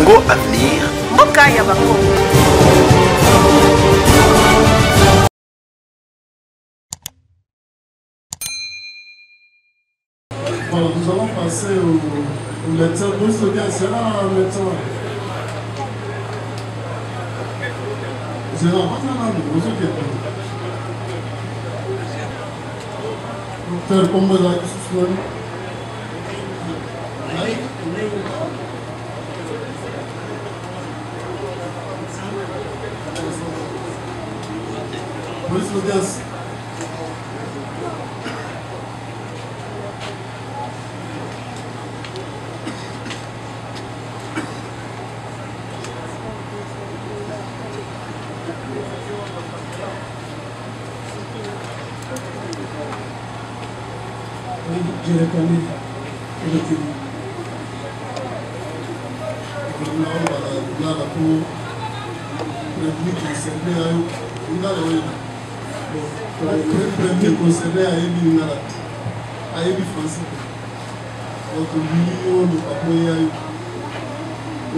Congo Avenir. Mokaya Bako. Voilà, nous allons passer au lecteur. Nous bien, c'est là un lecteur. C'est là, vous inquiétez pas. Docteur, comment vous avez souffert? Police audience. Je reconnais le public. Là, pour le public concerné, le public concerné à Ebi Français. Donc, nous avons appuyé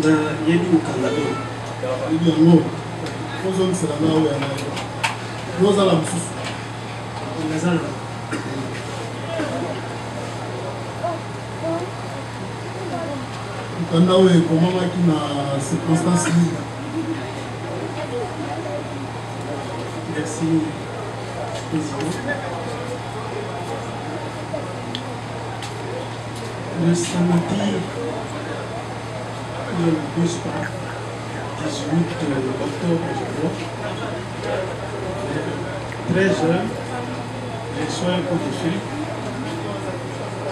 Na yebi ukangado. Ebi Ango. Nous sommes là où nous allons Ngazana. Quand on est comment qui n'a circonstance libre. Merci, Président. Le samedi, le 12 18 octobre, je crois, 13h, je reçois un coup de fil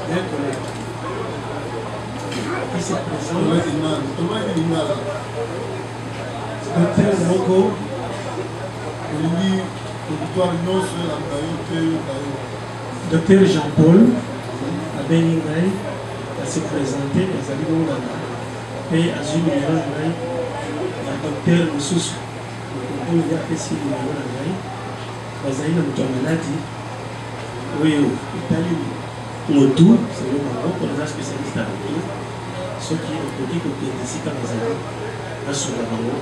d'un collègue qui se présente. Docteur Logo. Docteur Jean-Paul a Beningaï a se présenté les amis et a su numéro Ngai, le docteur Moussous, le contrôle a fait si numéro Ngai, Bazaï na Moutomaladi, oui, Italie, Motou, c'est le Maroc, on a spécialiste à l'Italie, ceux qui ont dit que les ici comme Bazaï, à Soulabamo,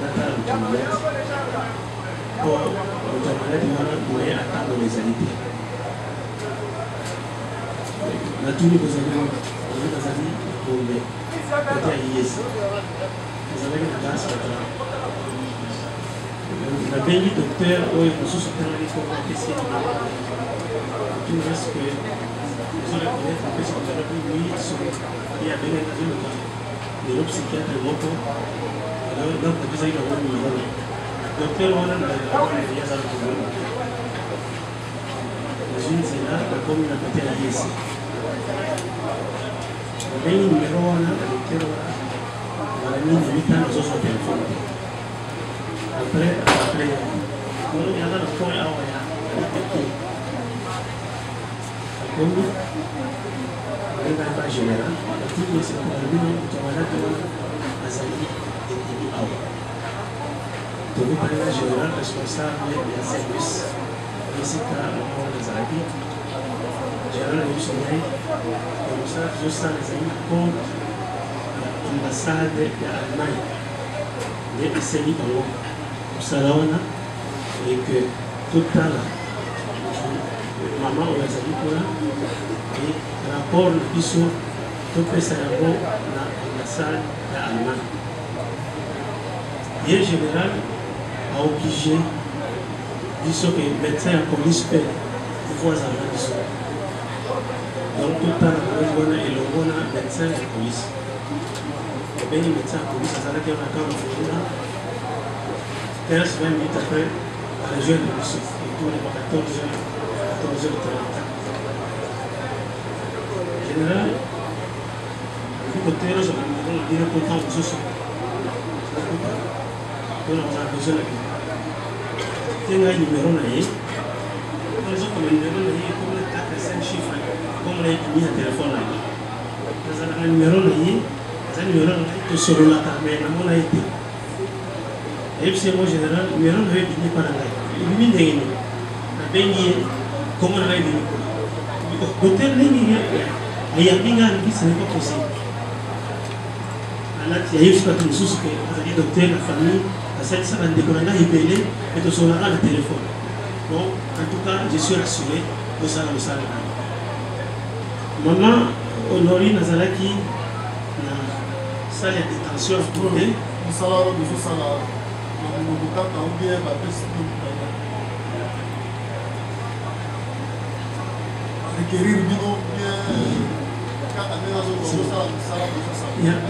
Nata Moutomaladi. Pour le malade, on a attendre les alités. La tournée que vous avez pour les côtés à IS. Vous avez une classe la belle docteur, oui, nous sommes sortis pour essayer de tout reste que vous allez connaître un peu ce que vous avez pu lui, il y avait un avion de l'obpsychiatre de Moto. Alors, donc, vous avez un numéro. Docteur, on a une c'est là, comme il a pété la IS. Le numéro, on a le docteur, on a mis 8 ans dans son téléphone. Après, il y a le point à comme on est pas général, tout le c'est pour lui, on a à Zali et Awa. Le gouverneur général responsable des services, ici à l'Azadi, général Yusunaï, comme ça, je sens les amis contre l'ambassade d'Allemagne. Les essayés dans le Salawana et que tout le temps, maman ou les amis pour là, et rapport le biseau, tout le Salawana dans l'ambassade d'Allemagne. Et général, a obligé disons que les médecins en police peuvent pouvoir avoir disons. Donc tout le temps, on a et on a médecin de police. Et bien les médecins en police, ça s'arrête à la carte de 15-20 minutes après, à la région de Moussou. Et tout les 14h30. En général, le côté, on va dire pourtant Moussou. On a besoin de il y a un numéro naïe. Par exemple, le numéro naïe, comme les 4 et 5 chiffres, comme les mis à téléphone là. Dans un numéro naïe, c'est un numéro naïe sur la table, mais on a été. Et puis, c'est moi général, le numéro naïe est par là. Il est mis dans la baignée, comment on a été. L'hôtel n'est pas il y a bien un qui ce n'est pas possible. il y a eu ce que nous sommes que docteur, la famille, ça va décoller, il paye, et tout ça, on a le téléphone. Donc, en tout cas, je suis rassuré de ça, de ça. Maman, Honorine Nazalaki, la salle de détention à côté. Le salaire de ce salaire, le cas où il y a un peu requérir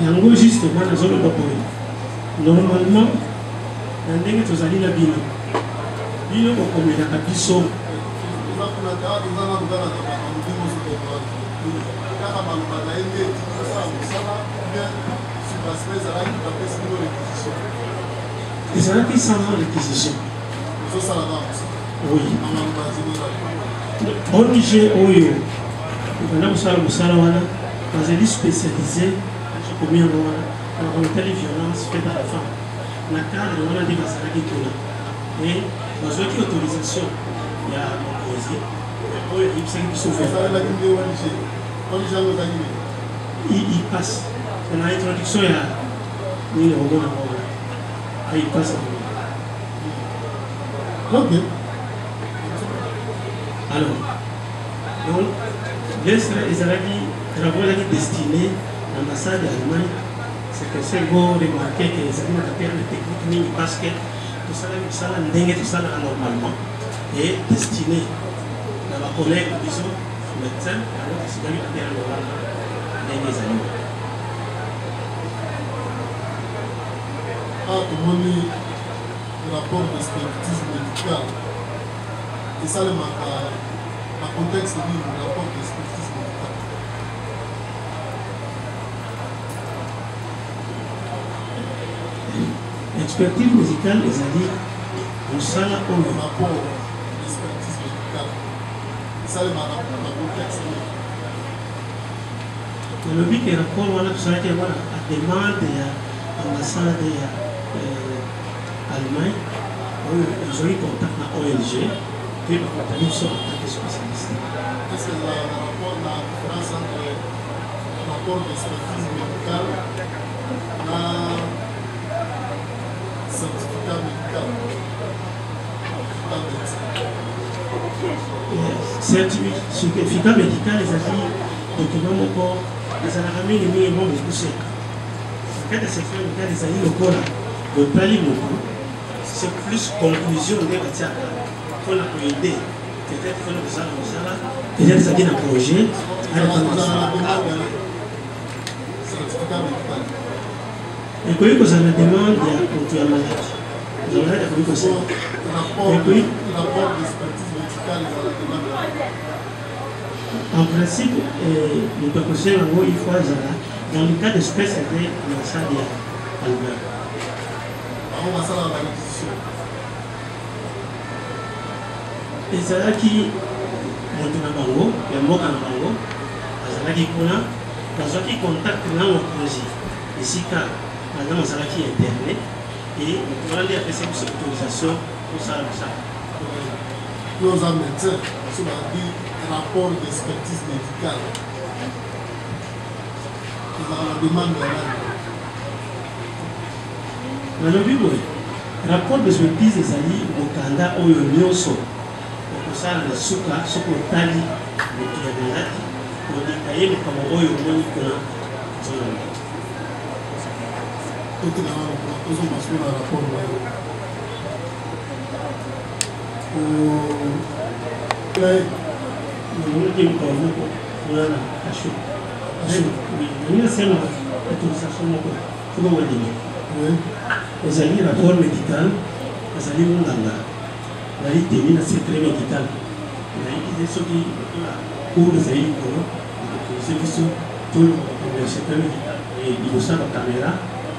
yango justement na zone boboy normalement na ndenge tozali na bino bino okomelaka biso ezalaki sans réquisition oui ONG oyo ekanda kosala mosala wana bazali spécialisé combien wana na komitali violence faite à la femme na cadre wana nde bazalaki tona e bazwaki autorisation ya mokonzi oyo eyebisaki biso il passe na introduction ya nini omona wana il passe ok. Alors, donc, les travaux destinés à l'ambassade d'Allemagne, c'est que c'est beau remarquer que les amis ont appris les techniques parce que tout ça, normalement, est destiné à ma collègue, disons, médecin, alors que c'est dans le terrain des animaux. Ah, tout le monde le rapport d'expertise médicale. Et ça, le contexte du rapport d'expertise médicale. L'expertise médicale, les amis, on sait là où le rapport d'expertise médicale. Et ça, le contexte. Le but du rapport, voilà, tout ça, c'est la demande de l'ambassade d'Allemagne, ils ont eu contact avec l'ONG. Et le compagnie sont en tant que spécialiste. Est-ce que le rapport, la différence entre le rapport d'expertise médicale et le certificat médical? Certificat médical, les avis, documents encore, les alarmés, les minimums de poussés. En cas de certificat médical, les avis, le corps, le pali, c'est plus conclusion des matières. On a pu aider, peut-être que nous allons ça, peut-être ça vient un projet, et puis vous avez la demande de la maladie. Vous avez la demande aussi. En principe, le professeur il faut dans le cas d'espèce c'était l'ambassade d'Allemagne. ezalaki moto na bango ya mboka na bango azalaki kuna bazwaki contact na mokonzi esika madame azalaki interne et moto wana nde apesaki biso autorisation kosala mosala nos médecins biso babi rapport d'expertise médicale ezala na demande ya nani nalobi boye rapport d'expertise ezali mokanda oyo nyonso okosala na suka soki otali moto ya maladi koleka ye makambo oyo omoni kuna zona totina wana kuna tozonga siko na rapport na yo namonaki mokolo moko kuna na kasho nani asema autorisation moko soki wadimi ezali rapport médical ezali monganga ezali teni na secret médical nayebi soki cour ezali likolo ekotorise biso tolonga secret médical liboso ya bacaméra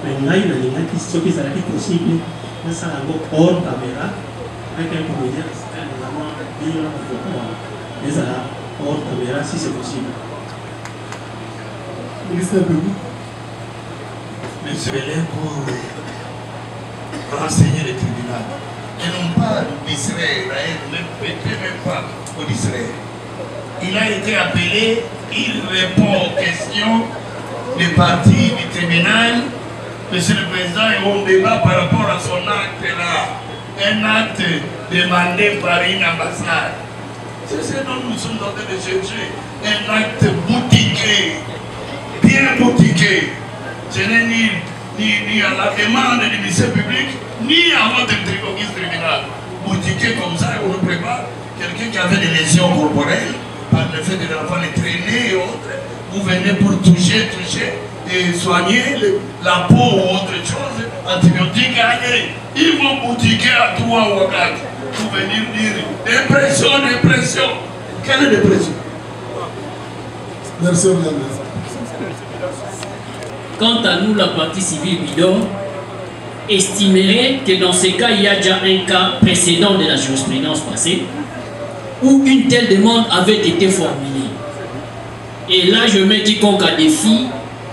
me ngai nalingaki soki ezalaki possible nasala yango hors caméra avec un comédien vraiment bino na kofoka ezala hors caméra si c'est possible. Ministère public. Mais c'est pour renseigner le tribunal. Et non pas d'Israël, peut-être même pas au d'Israël. Il a été appelé, il répond aux questions des parties du tribunal Monsieur le Président, et on débat par rapport à son acte-là. Un acte demandé par une ambassade. C'est ce dont nous sommes en train de chercher. Un acte boutiqué, bien boutiqué. Ce n'est ni à la demande du ministère public, ni à votre tribunal. Boutiqué comme ça, on nous prépare. Quelqu'un qui avait des lésions corporelles, par le fait de l'enfant les traîner et autres, vous venez pour toucher et soigner la peau ou autre chose, antibiotiques, allez, ils vont boutiquer à 3 ou à 4 pour venir dire dépression. Quelle est dépression? Merci, madame. Quant à nous, la partie civile Bidor estimerait que dans ces cas, il y a déjà un cas précédent de la jurisprudence passée où une telle demande avait été formulée. Et là, je mets quiconque à défi.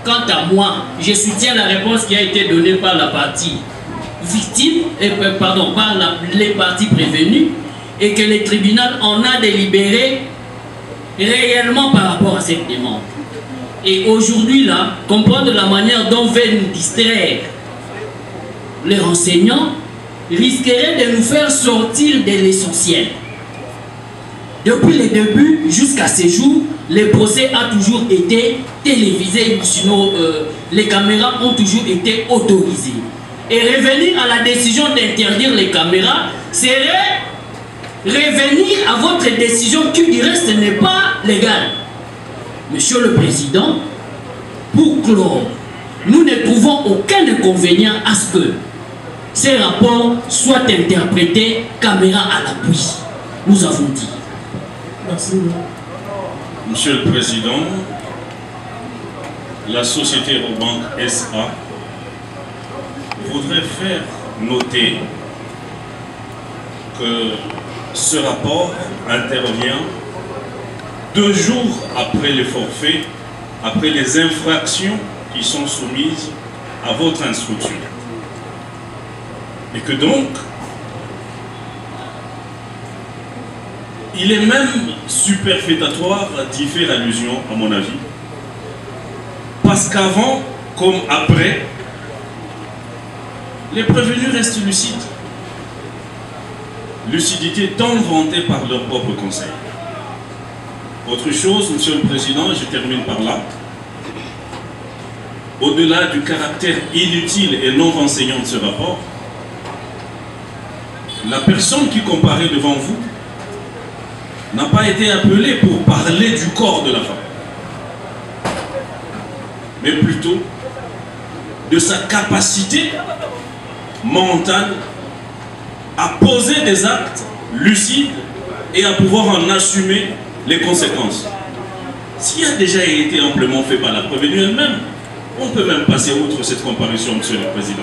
Quant à moi, je soutiens la réponse qui a été donnée par la partie victime, par les parties prévenues, et que le tribunal en a délibéré réellement par rapport à cette demande. Et aujourd'hui, là, comprendre la manière dont veulent nous distraire les renseignants risquerait de nous faire sortir de l'essentiel. Depuis le début jusqu'à ce jour, le procès a toujours été télévisé, sinon les caméras ont toujours été autorisées. Et revenir à la décision d'interdire les caméras serait revenir à votre décision qui du reste n'est pas légale. Monsieur le Président, pour clore, nous ne trouvons aucun inconvénient à ce que ces rapports soient interprétés caméra à l'appui. Nous avons dit. Merci. Monsieur le Président, la société Robank SA voudrait faire noter que ce rapport intervient 2 jours après les forfaits, après les infractions qui sont soumises à votre instruction. Et que donc, il est même superfétatoire d'y faire allusion, à mon avis, parce qu'avant, comme après, les prévenus restent lucides. Lucidité tant vantée par leur propre conseil. Autre chose, Monsieur le Président, je termine par là, au-delà du caractère inutile et non renseignant de ce rapport, la personne qui comparaît devant vous n'a pas été appelée pour parler du corps de la femme, mais plutôt de sa capacité mentale à poser des actes lucides et à pouvoir en assumer les conséquences. S'il a déjà été amplement fait par la prévenue elle-même, on peut même passer outre cette comparution, Monsieur le Président.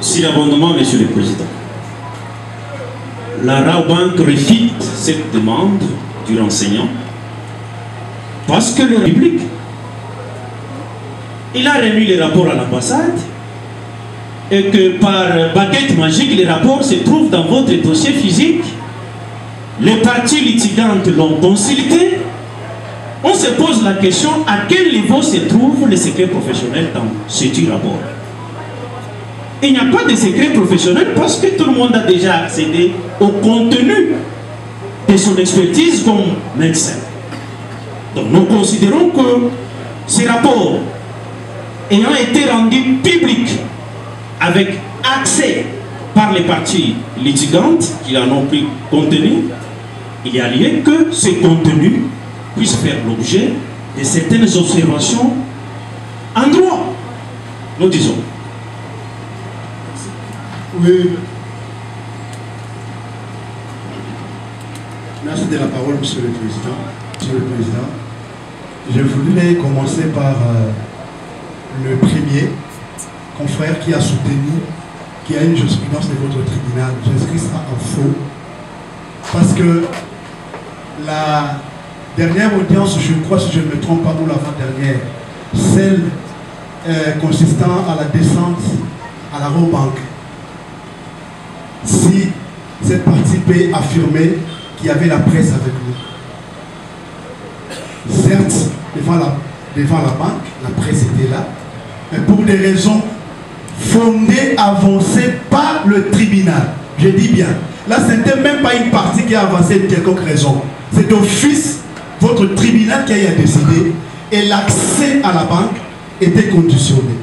Si l'amendement, Monsieur le Président, la Raobank refute cette demande du renseignant parce que le République, il a remis les rapports à l'ambassade et que par baguette magique, les rapports se trouvent dans votre dossier physique. Les parties litigantes l'ont consulté. On se pose la question à quel niveau se trouve le secret professionnel dans ce rapport. Il n'y a pas de secret professionnel parce que tout le monde a déjà accédé au contenu de son expertise comme médecin. Donc nous considérons que ces rapports ayant été rendus publics avec accès par les parties litigantes qui en ont pris contenu, il y a lieu que ces contenus puissent faire l'objet de certaines observations en droit, nous disons. Oui. Merci de la parole, Monsieur le Président. Monsieur le Président, je voulais commencer par le premier confrère qui a soutenu qu'il y a une jurisprudence de votre tribunal. J'inscris ça en faux parce que la dernière audience, je crois, si je ne me trompe pas, ou l'avant-dernière, celle consistant à la descente à la Raobank, si cette partie peut affirmer qu'il y avait la presse avec nous. Certes, devant devant la banque, la presse était là, mais pour des raisons fondées, avancées par le tribunal. Je dis bien, là ce n'était même pas une partie qui a avancé de quelconque raison. C'est d'office votre tribunal qui a décidé et l'accès à la banque était conditionné.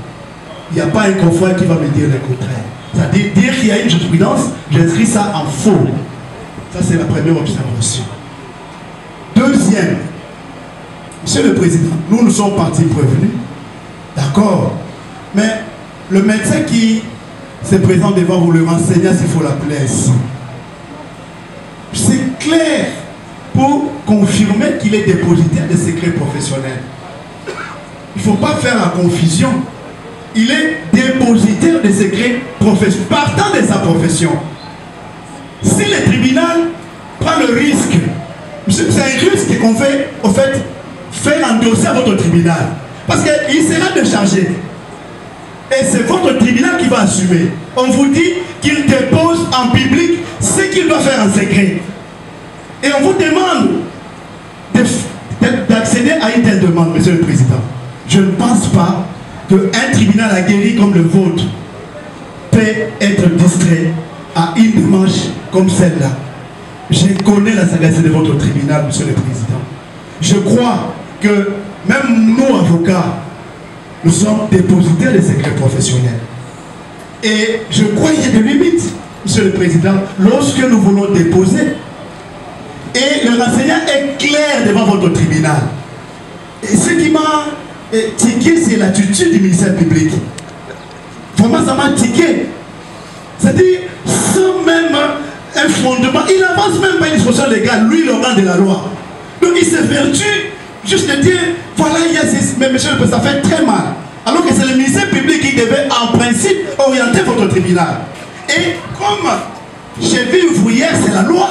Il n'y a pas un confrère qui va me dire le contraire. C'est-à-dire dire qu'il y a une jurisprudence, j'inscris ça en faux. Ça c'est la première observation. Deuxième, Monsieur le Président, nous sommes partis prévenus, d'accord, mais le médecin qui se présente devant vous, le renseignant s'il faut l'appeler ainsi, c'est clair pour confirmer qu'il est dépositaire de secrets professionnels. Il ne faut pas faire la confusion. Il est dépositaire de secrets professionnels, partant de sa profession. Si le tribunal prend le risque, c'est un risque qu'on fait, au fait, faire endosser à votre tribunal. Parce qu'il sera déchargé. Et c'est votre tribunal qui va assumer. On vous dit qu'il dépose en public ce qu'il doit faire en secret. Et on vous demande d'accéder à une telle demande, Monsieur le Président. Je ne pense pas qu'un tribunal aguerri comme le vôtre peut être distrait à une démarche comme celle-là. Je connais la sagacité de votre tribunal, Monsieur le Président. Je crois que même nous, avocats, nous sommes dépositaires des secrets professionnels. Et je crois qu'il y a des limites, Monsieur le Président, lorsque nous voulons déposer. Et le renseignant est clair devant votre tribunal. Et ce qui m'a tiqué, c'est l'attitude du ministère public. Vraiment, ça m'a tiqué. C'est-à-dire, sans même un fondement, il n'avance même pas une disposition légale, lui, le rang de la loi. Donc, il se vertue juste de dire, voilà, il y a ces... Mais monsieur le président, ça fait très mal. Alors que c'est le ministère public qui devait, en principe, orienter votre tribunal. Et comme j'ai vu ouvrière, c'est la loi.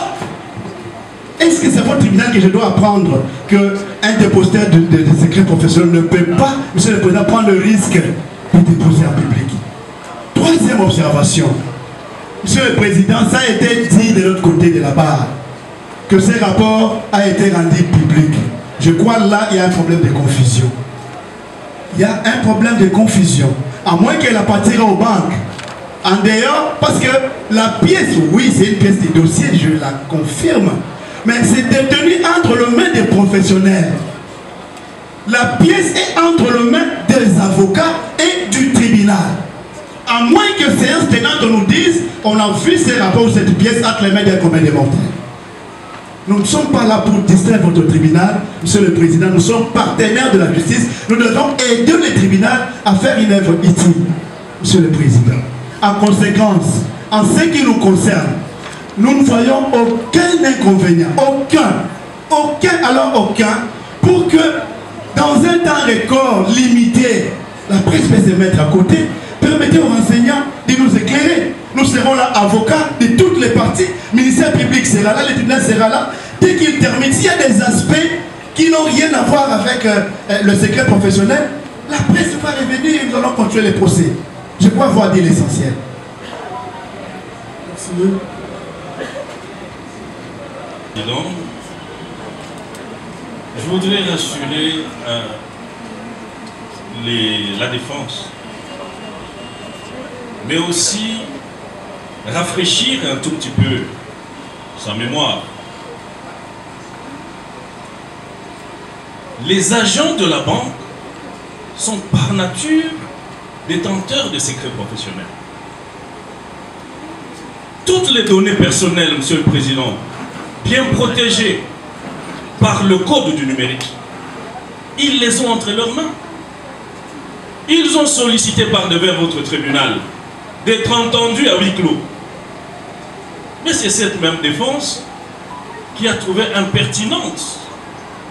Est-ce que c'est votre tribunal que je dois apprendre qu'un dépositaire de secrets professionnels ne peut pas, monsieur le président, prendre le risque de déposer en public? Troisième observation. Monsieur le président, ça a été dit de l'autre côté de la barre, que ce rapport a été rendu public. Je crois là, il y a un problème de confusion. Il y a un problème de confusion. À moins qu'elle appartienne aux banques. En dehors, parce que la pièce, oui, c'est une pièce de dossier, je la confirme. Mais c'est détenu entre les mains des professionnels. La pièce est entre les mains des avocats et du tribunal. À moins que séance tenante nous dise, on a vu ces rapports, cette pièce entre les mains des communs des mortels. Nous ne sommes pas là pour distraire votre tribunal, Monsieur le Président. Nous sommes partenaires de la justice. Nous devons aider le tribunal à faire une œuvre utile, Monsieur le Président. En conséquence, en ce qui nous concerne, nous ne voyons aucun inconvénient, aucun, pour que dans un temps record limité, la presse peut se mettre à côté. Permettez aux enseignants de nous éclairer. Nous serons là, avocats de toutes les parties. Le ministère public sera là, le tribunal sera là. Dès qu'il termine, s'il y a des aspects qui n'ont rien à voir avec le secret professionnel, la presse va revenir et nous allons continuer les procès. Je crois avoir dit l'essentiel. Merci. Je voudrais rassurer la défense, mais aussi rafraîchir un tout petit peu sa mémoire. Les agents de la banque sont par nature détenteurs de secrets professionnels. Toutes les données personnelles, Monsieur le Président, bien protégées par le code du numérique, ils les ont entre leurs mains. Ils ont sollicité par devers votre tribunal d'être entendus à huis clos. Mais c'est cette même défense qui a trouvé impertinente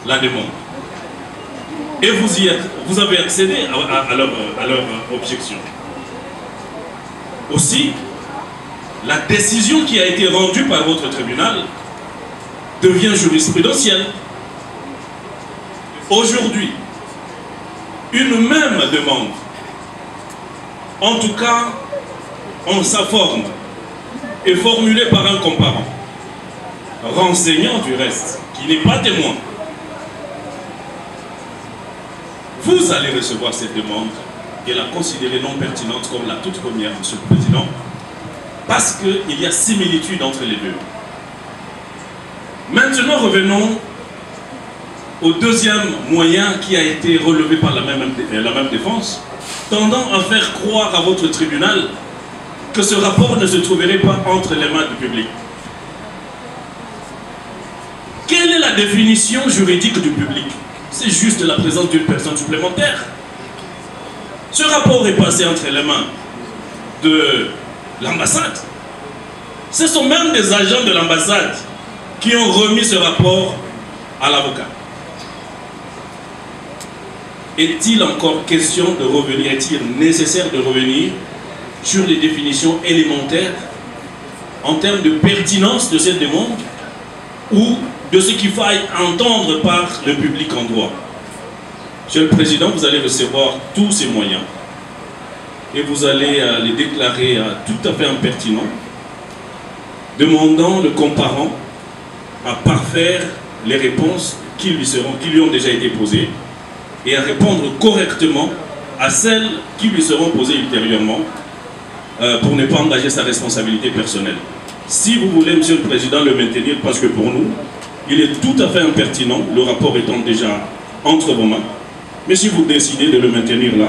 la demande. Et vous avez accédé à leur objection. Aussi, la décision qui a été rendue par votre tribunal devient jurisprudentielle. Aujourd'hui, une même demande, en tout cas en sa forme, est formulée par un comparant, renseignant du reste, qui n'est pas témoin, vous allez recevoir cette demande et la considérer non pertinente comme la toute première, Monsieur le Président, parce qu'il y a similitude entre les deux. Maintenant, revenons au deuxième moyen qui a été relevé par la même défense, tendant à faire croire à votre tribunal que ce rapport ne se trouverait pas entre les mains du public. Quelle est la définition juridique du public? C'est juste la présence d'une personne supplémentaire. Ce rapport est passé entre les mains de l'ambassade. Ce sont même des agents de l'ambassade qui ont remis ce rapport à l'avocat. Est-il encore question de revenir, est-il nécessaire de revenir sur les définitions élémentaires en termes de pertinence de cette demande ou de ce qu'il faille entendre par le public en droit? Monsieur le Président, vous allez recevoir tous ces moyens et vous allez les déclarer tout à fait impertinents, demandant le comparant à parfaire les réponses qui lui ont déjà été posées et à répondre correctement à celles qui lui seront posées ultérieurement pour ne pas engager sa responsabilité personnelle. Si vous voulez, Monsieur le Président, le maintenir, parce que pour nous, il est tout à fait impertinent, le rapport étant déjà entre vos mains, mais si vous décidez de le maintenir là,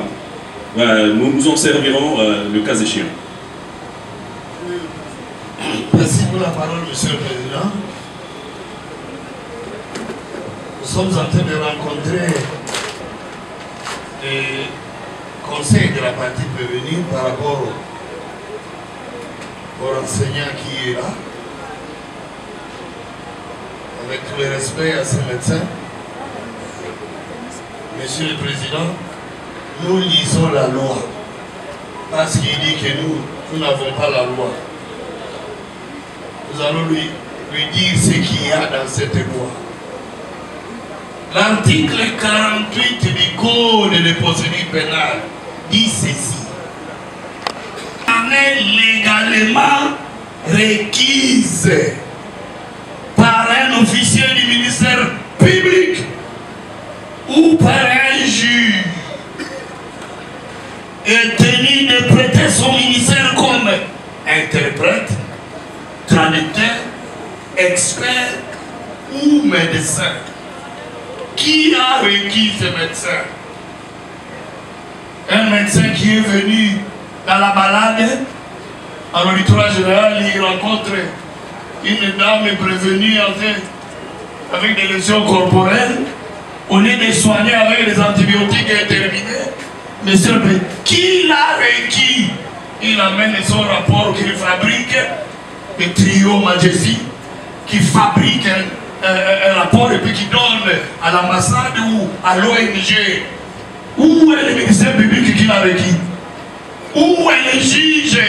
nous nous en servirons le cas échéant. Merci pour la parole, Monsieur le Président. Nous sommes en train de rencontrer les conseils de la partie prévenue par rapport au enseignant qui est là. Avec tout le respect à ces médecins, Monsieur le Président, nous lisons la loi parce qu'il dit que nous n'avons pas la loi. Nous allons lui dire ce qu'il y a dans cette loi. L'article 48 du Code de procédure pénale dit ceci. En est légalement requise par un officier du ministère public ou par un juge est tenu de prêter son ministère comme interprète, traducteur, expert ou médecin. Qui a requis ce médecin? Un médecin qui est venu dans la balade, à l'auditoire général, il rencontre une dame prévenue avec des lésions corporelles. Au lieu de soigner avec des antibiotiques interminés, Monsieur le Président, qui l'a requis? Il amène son rapport qu'il fabrique, le trio Majesty, qui fabrique un rapport et puis qui donne à l'ambassade ou à l'ONG. Où est le ministère public qui l'a requis? Où est le juge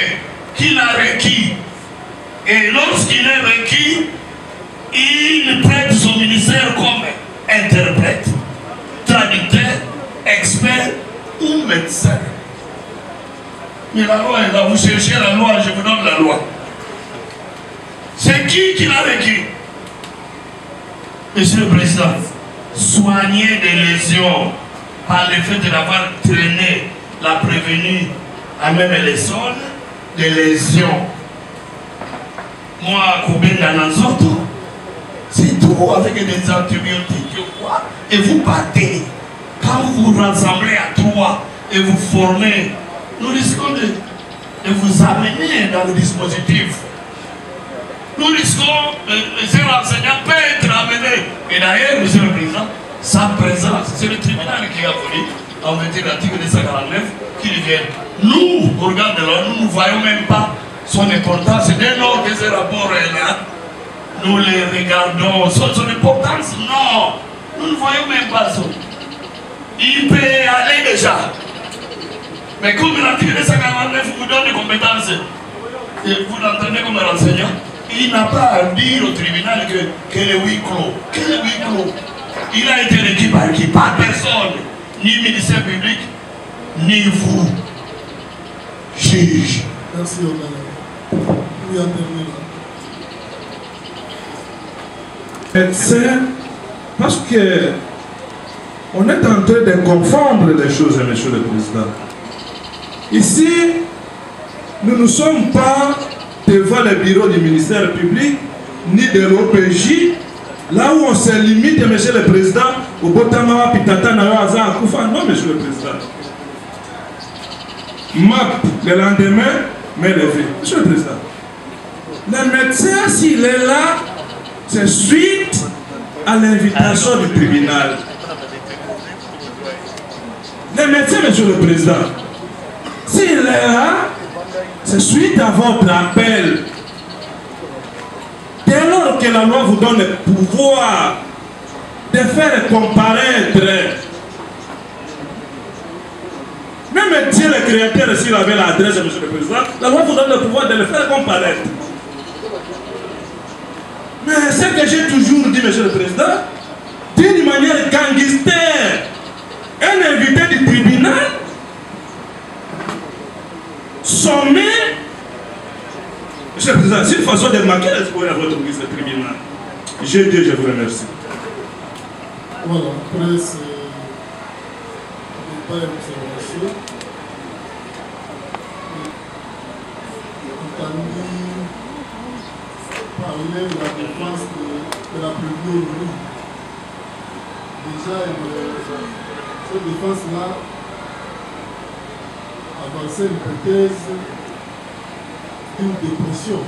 qui l'a requis? Et lorsqu'il est requis, il prête son ministère comme interprète, traducteur, expert ou médecin. Mais la loi est là, vous cherchez la loi, je vous donne la loi. C'est qui l'a requis? Monsieur le Président, soigner des lésions par le fait d'avoir traîné la prévenue à même les sols, des lésions. Moi, combien d'anazoto, c'est tout avec des antibiotiques, quoi. Et vous partez. Quand vous vous rassemblez à trois et vous formez, nous risquons de vous amener dans le dispositif. Nous risquons, ces enseignants peuvent être amenés. Et d'ailleurs, Monsieur le Président, sa présence, c'est le tribunal qui a voulu, en vertu de l'article 249, qu'il vienne. Nous, au regard de l'ordre, nous ne voyons même pas son importance. Dès lors que ce rapport est là, nous les regardons. Son importance, non. Nous ne voyons même pas ça. Il peut aller déjà. Mais comme l'article 249 vous donne des compétences, et vous l'entendez comme un enseignant, il n'a pas à dire au tribunal que le huis clos. Quel huis clos? Il a été requis par qui? Par personne. Ni ministère public, ni vous, juge. Merci, Honorable. Oui, intervenir. Médecin, parce que On est en train de confondre les choses, Monsieur le Président. Ici, nous ne sommes pas devant le bureau du ministère public, ni de l'OPJ, là où on se limite, Monsieur le Président, au Botama, Pitata, Nawaza, Akoufa. Non, Monsieur le Président. MAP, le lendemain, m'est levé. Monsieur le Président, le médecin, s'il est là, c'est suite à l'invitation du tribunal. Le médecin, Monsieur le Président, s'il est là, c'est suite à votre appel. Dès lors que la loi vous donne le pouvoir de faire comparaître, même Dieu le Créateur, s'il avait l'adresse, Monsieur le Président, la loi vous donne le pouvoir de le faire comparaître. Mais ce que j'ai toujours dit, Monsieur le Président, d'une manière gangster, un invité du tribunal, sommé, Monsieur le Président, c'est une façon de marquer l'espoir à votre ministre tribunal. J'ai dit, je vous remercie. Voilà, après c'est pas une observation. On a parler de la défense de la première ligne. Déjà, cette défense-là avançait l'hypothèse d'une dépression.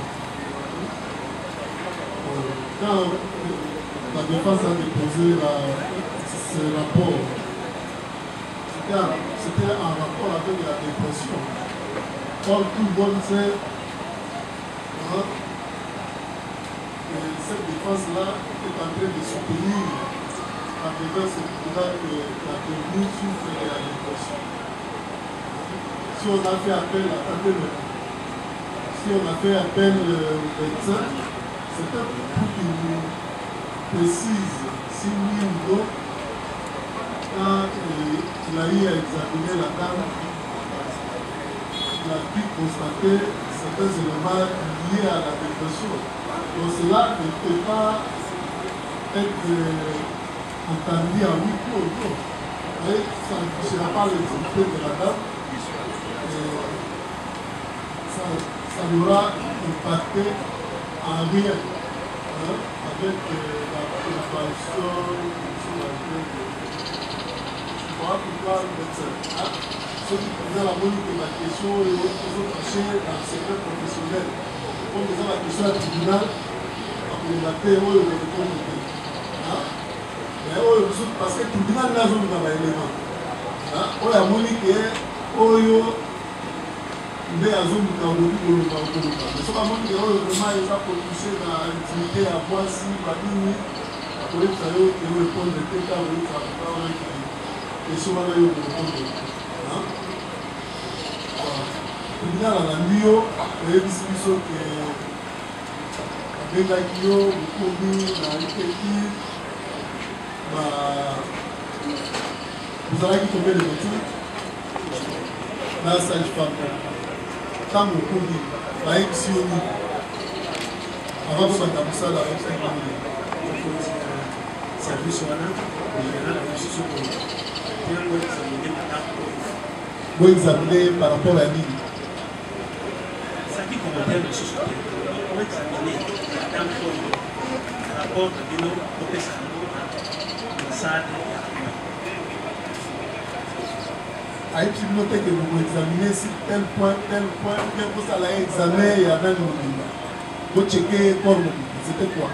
Quand la défense a déposé ce rapport, c'était en rapport avec la dépression. Or, tout le monde sait que cette défense-là est en train de soutenir à travers ce tribunal que la commune souffre de la dépression. Si on a fait appel à si on a fait appel au médecin, c'était pour qu'il nous précise si oui ou non, quand il a eu à examiner la dame, il a pu constater certains éléments liés à la dépression. Donc cela ne peut pas être entendu à huis clos. Ça ne touchera pas l'activité de la dame. Ça devra impacter en rien avec l'apparition sur la vie. Voilà pourquoi le médecin. Ceux qui posaient la bonne de la question et autres qui sont cachés dans le secret professionnel. Comme disait la question à tribunal, après la paix, on le répond. Mais parce que le tribunal n'a jamais dans l'élément. On a montré que nde azonduka olobi koloba okoloba soki amoni ke oyo vraimen eza potouche na intimité ya mwasi banini akolekisa yo ke orépondre te ka oyebisa bawanaki question wana yo korépondre tribunal alandi yo oyebisi biso ke abengaki yo bokomi na ekeki bozalaki combien de métier na sage femme tant au cours avec Sioni avant que ça ça la service vous examiner par rapport à lui ça qui commentaire de ce sujet vous examiner par rapport à Bino Aïe, tu notais que vous examinez si tel point, bien que ça l'a examiné, il y avait un moment. Vous checkez quoi, c'était quoi?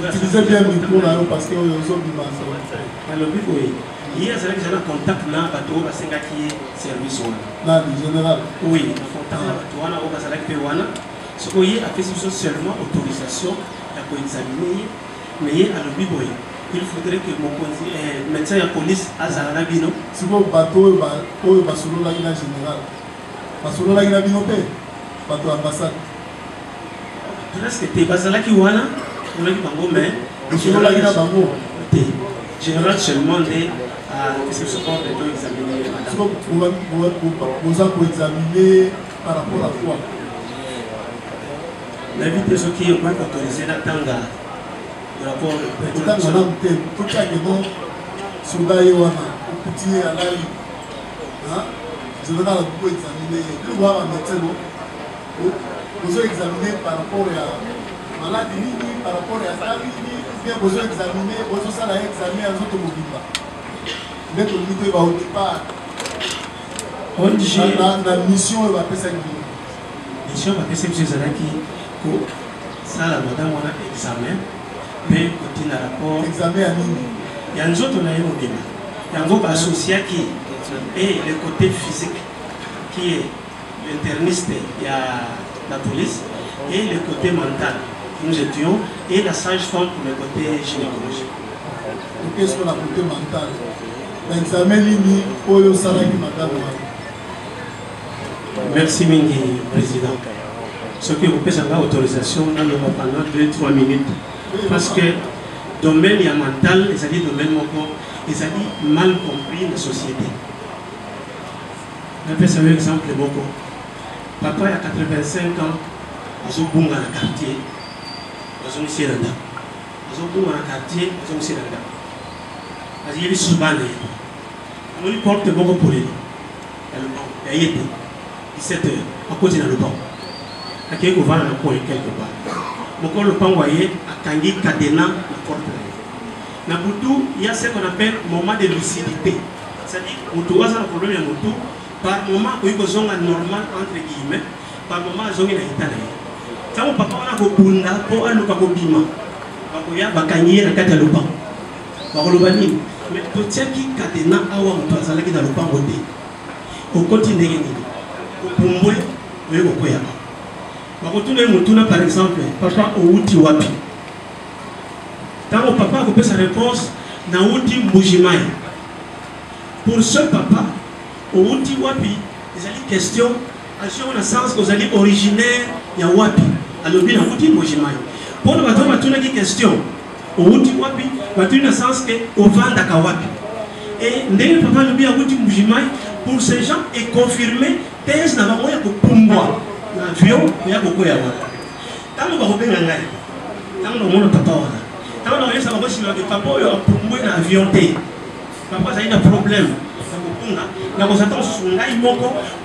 Utilisez bien le micro là parce que vous avez du mal. Alors, oui. Il y a un contact là, bateau, parce qu'il y a service. Là, en général. Oui, contact là, bateau, on va s'arrêter. Ce qu'il y a fait seulement autorisation pour examiner, mais il faudrait que mon médecin de police a la bino. Si vous bateau, va solo la général. Va solo la bino paix. Bateau ambassade. Presque t'es pas là qui wana, on a dit bango mais. Solo la bango. Général seulement des qu'est-ce que ce qu'on peut examiner. Vous avez examiner par rapport à quoi? L'invité ceux qui ont autorisé la tanga de rapport de je vais dans la beaucoup examiner, je vais voir un médecin, vous examiner par rapport à maladie, par rapport à ça, bien vous examiner, vous allez examiner un autre mouvement. Mais le niveau va au départ. La mission va passer à la mission va passer à ça, la madame, on a examen, mais continue le rapport. Examen à Nini. Il y a un autre qui il y a un groupe associé qui et le côté physique qui est l'interniste, il y a la police, et le côté mental que nous étions, et la sage-femme pour le côté gynécologique. Qu'est-ce qu'on a côté mental? L'examen ligne pour le salaire qui m'a donné. Merci Mingi, Président. Ce qui vous peut avoir autorisation pendant 2-3 minutes. Parce que le domaine mental, ils ont dit domaine ils ont dit mal compris la société. Je vais un exemple beaucoup. Papa a 85 ans, il a un quartier, il a un quartier, il a il porte beaucoup pour lui. Il y a 17 heures, à côté dans le banc. Il y a un coin quelque part. Le banc, voyez, à Kangi Kadena, la porte. Dans Boutou, il y a ce qu'on appelle moment de lucidité. C'est-à-dire, Boutou a un problème à Boutou. Par moment, il y a un normal entre guillemets, par moment, il y a un état. Quand mon papa a un bunda pour aller au bima, il y a un bakanier à la lupa. Mais tout ce qui est dans le lupa, on continue. On peut aller par exemple, papa au outil wapi. Quand mon papa a sa réponse, dans outil Mujimai. Pour ce papa, au outil wapi, ils ont une question, on a sens que vous allez originaire, il y a wapi. Alors, bien, outil Mujimai. Pour nous, on a une question. Au outil wapi, on a un sens que au Vandaka wapi. Et dès le papa, le outil Mujimai, pour ces gens, est confirmé, thèse n'a pas de Pumboa. L'avion, il y a beaucoup de choses. Quand on va au Bengangai, quand on va au papa, quand on va au papa, il y a Pumboa dans l'avion. Papa, ça y a un problème. Nous avons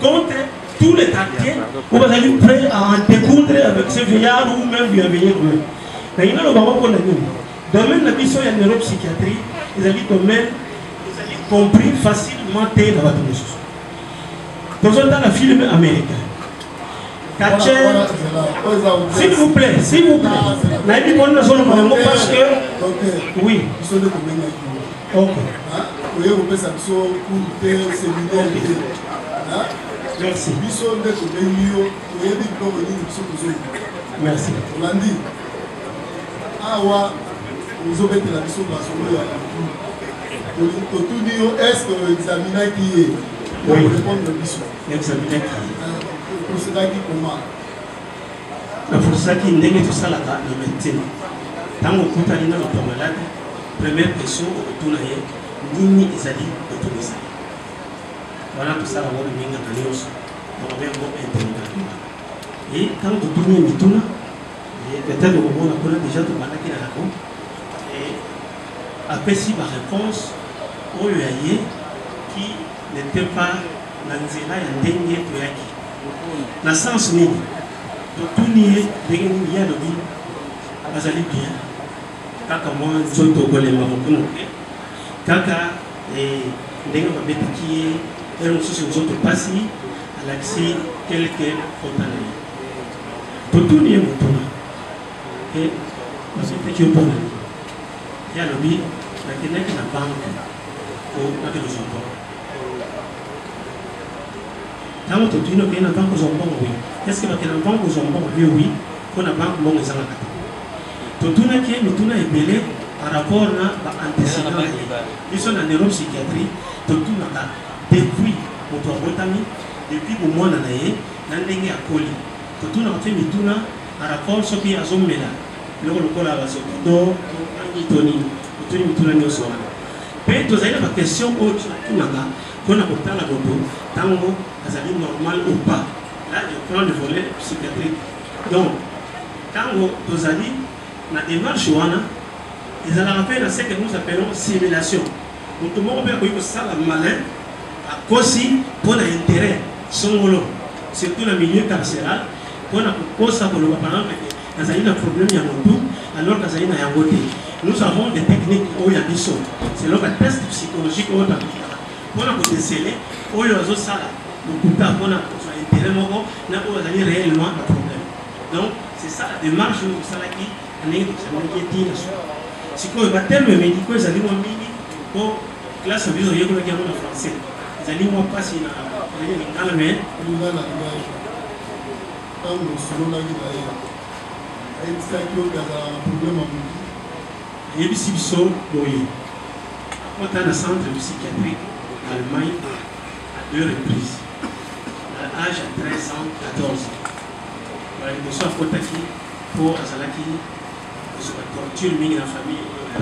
contre tous les quartiers où vous allez prêts à en découdre avec ce vieillard ou même lui venir. Mais il y a le domaine de la mission de la neuropsychiatrie, ils ont compris facilement dans votre mission. Dans un film américain. S'il vous plaît, s'il vous plaît. Parce que. Oui. Ok. Merci. Merci. Est-ce que l'examination qui est pour répondre à l'issue? L'examination pour cela qui comment? Pour ça qui n'est que tout ça là, le médecin. Tant qu'on compte à l'île de malade, première question, on retourne à Nini Izali autorisé. Voilà tout ça, on va venir à Nios, on va bien voir interrogatoire. Et quand on tourne Mituna, peut-être au moment où on a déjà tout malade qui est là, et après si ma réponse, au lieu qui n'était pas dans Zéla et Dengue Toyaki. Dans le sens où tout n'y est, il y a le bien, Azali bien, quand moi, je suis au collège marocain. Kaka et Dengue Babetiki et on se sont passés à l'accès quelques fontaines. Tout n'y est mon tour. Et on s'est fait qu'il y a il y a le bien, il y a la banque au Natal de Zombo. Quand on te dit qu'il y a une banque au Zombo, oui. Est-ce qu'il y a une banque au Zombo? Oui. Qu'on a une banque au Zombo. Tout le monde est belé par rapport à l'antécédent. Ils sont en neuropsychiatrie. Tout le monde a depuis mon botami, depuis mon mois d'année, l'année à Koli. Tout le monde a fait mituna par rapport à ce qui est à Zombela. Le col à la Soto, Tony, tout le monde a fait. Mais tu as une question autre qu'on a obtenu la moto, tango, ça normal ou pas. Là, je prends le volet psychiatrique. Donc, quand vous allez dans la démarche, ils allaient faire ce que nous appelons simulation. Donc tout le monde peut dire que ça, le malin, à cause pour l'intérêt, surtout dans le milieu carcéral, pour la cause pour le par exemple, quand il y a un problème, il y a un tout, alors qu'il y a un côté. Nous avons des techniques où il y a des choses. C'est le test psychologique où il y a pour la déceler, où il y a des choses. Donc, pour l'intérêt, il y a réellement un problème. Donc, c'est ça la démarche où ça qui est si vous avez terme médical, vous allez pour classe de vie en français. Vous allez passer dans le mais il y a des solutions dans le centre de psychiatrie en Allemagne à 2 reprises. À l'âge de 13 ans, 14 ans. Il y a pour Azalaki, torture dans la famille, il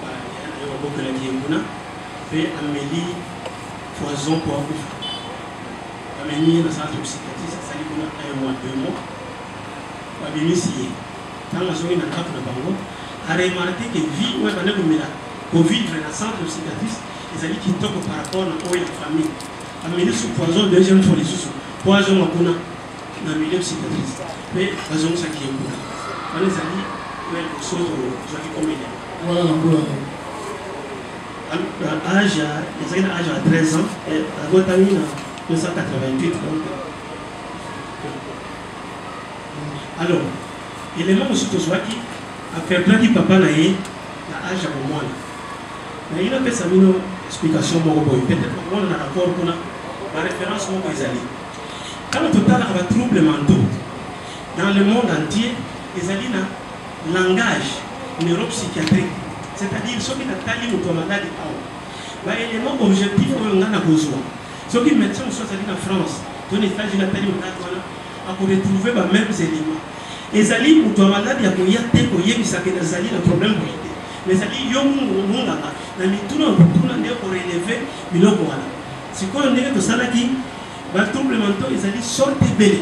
y a beaucoup de gens qui ont Amélie Foison pour Akoufa. Amélie dans le centre de psychiatrie, ça s'est dit 1 mois, 2 mois. Il y a des gens dans la zone de Bango, a remarqué que vie où il y a pour vivre dans le centre de psychiatrie, ils allaient qui toquent par rapport à la famille. Amélie sous poison, deuxième fois les sous poison à Kuna dans le milieu psychiatrique. Mais poison ça qui est bon. On les a dit, ouais, le saut de comédien. Voilà, l'âge à 13 ans, et à Guatemala en 1988. Alors, l'élément aussi que je vois qui a fait plein de papa n'a eu l'âge à moi. Mais il a fait sa explication, peut-être que moi, on a rapport pour la référence au Israël. Quand on total a des troubles mentaux, dans le monde entier, ils ont un langage neuropsychiatrique, c'est-à-dire ceux qui ont une maladie. L'élément objectif qu'on a besoin. Ceux qui médecins sont allés en France, dans les États-Unis, pour retrouver les mêmes éléments. Les alliés ont une maladie, il y a un problème. Mais les alliés ont pour relever le voilà. Si on est de ça, les troubles mentaux, ils allaient sortir belé.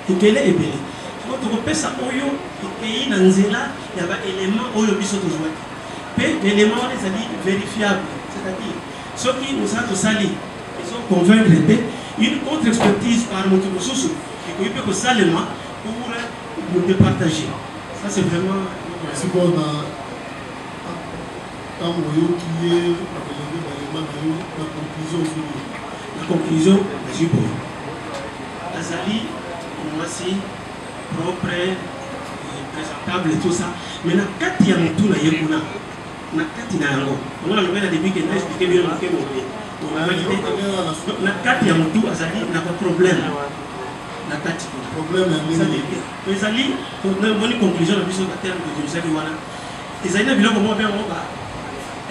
Et belé. Quand on repère ça, il y a un élément où il y a des éléments vérifiables. C'est-à-dire, ceux qui nous ont sali, ils sont convaincus une autre expertise par notre ressource, et qu'on peut salement pour nous départager. Ça, c'est vraiment. C'est bon, quand vous qui est la conclusion, c'est bon. Azali, moi aussi, propre, présentable et tout ça. Mais la carte, il y a tout là, il y a na kati na yango on a le même début que n'a expliqué bien le kémo on a validé na kati ya mutu azali na pas problème na kati problème ça dit mais ali na bonne conclusion na biso terme de Joseph wana ezali na biloko mo bien on ba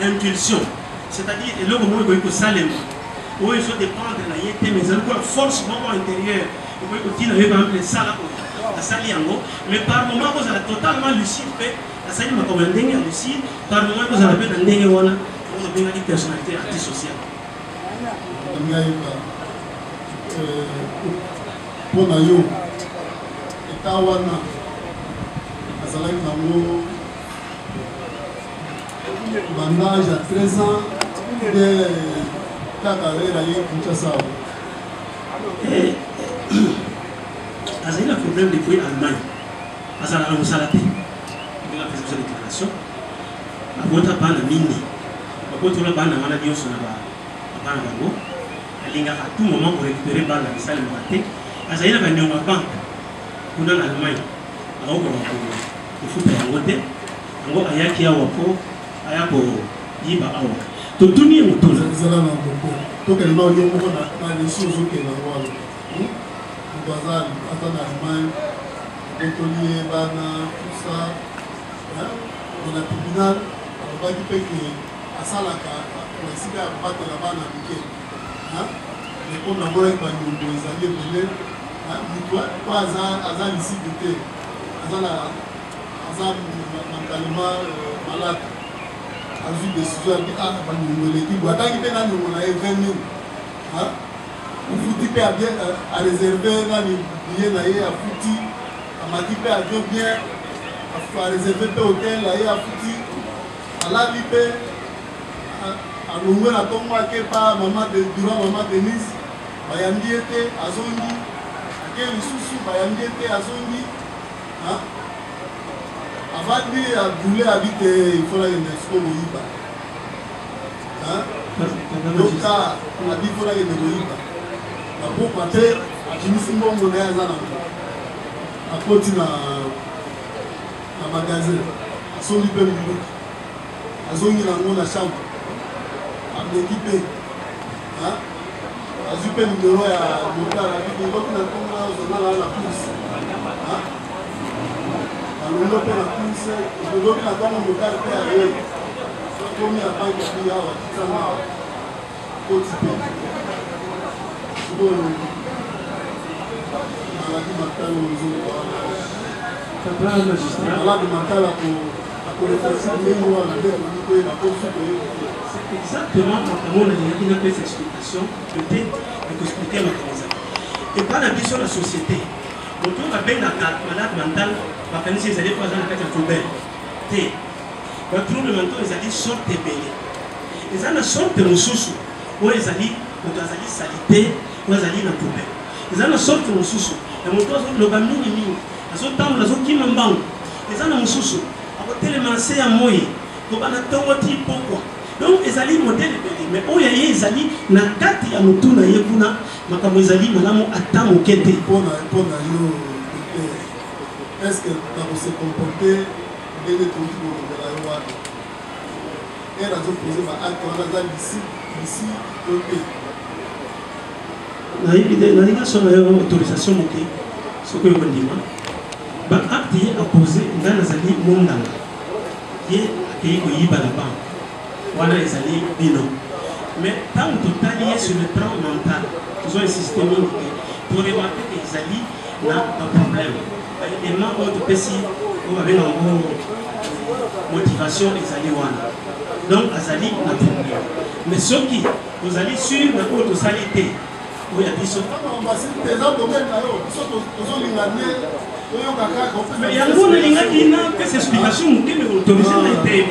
impulsion c'est-à-dire et loko mo ko salema o il faut dépendre na yete mais ça ko force moment intérieure ko ko tina par exemple ça là la sali yango mais par moment vous êtes totalement lucide ça y est, ma commande est lucide. Par moment, vous avez un dingue on a bien une personnalité antisociale. Pour Nayo, et Tawana, Azalak Namo, bandage à 13 ans, de Kakare, Raye, Kinshasa. Azalak a un problème depuis l'Allemagne. Azalak a un salaté. La déclaration à votre bande mini à votre bande à la vie sur la bande à tout moment pour récupérer bande à salle maté à ça il va venir en banque pour dans l'Allemagne à au il faut payer en côté en gros aya qui a wako aya pour yiba awa to tuni mu to zala na boko to que non yo ko na les choses que na wala bazar attend l'Allemagne écolier bana tout ça dans la tribunal, on va dire que à ça la classique à battre la balle à piquer. Mais comme la voix est pas nous les alliés brûlés, pas hasard ici côté, hasard mentalement malade, à vue de ce genre ah pas nous l'équipe, attends qu'il est là nous on a 20 000, on foutit à bien à réserver là les billets là à foutir. amati mpe avion bien areserve mpe hotel aye afuti alabi mpe alongwe na ntongo ake pa durant mama Denise bayambi ye te azongi ake lisusu bayambi ye te azongi avandi abule abi te ifolaki na siko koyiba yoka abi ifolaki na koyiba napokwa te akimisi mbongo na ye aza na akoti na magasin asongi mpe mobuki azongi nango na chambre ameki mpe azwi mpe numero ya motala abiki loki na ntongo na ozonala na course alongo mpe na course loki na ntongo motala mpe aye komi ya banke abi awa kitanga koti mpe sikoyo maladi matala ozongo malade mental c'est exactement quand on a une explication peut-être expliquer ma cause et pas la vision de la société donc on a bien la malade mental va faire ces années pas dans la carte problème t le trouble mental ils allaient sortir belé ils allaient sortir le sous ou ils allaient salité ou ils allaient dans problème ils allaient sortir le sous le moteur le gamini mini azotambo azokima mbango eza na mosusu akotelemase ya moi kobana ntongo ti pokwa donc ezali modele ebele mais oyo ye ezali na kati ya motu na ye kuna makambo ezali malamu ata moke te mpona yo est ce que nakose comporte ndenge toki kolobela yo wana ere azopose baacte wana aza lisi to te nalinga so na yo autorisation moke soki oyo kondima acte ye apposé nga nazali mondanga ye akei koyiba na banque wana ezali bino mais ntango totali ye sur le plan mental tozo insiste mingi te toremarke ke ezali na baproblème baélément oyo topesi oyo babenga yango motivation ezali wana donc azali na problème mais soki tozali sur na oyo tosali te oyo ya biso mais yango nalingaki na pesa explication moke me autorise na ete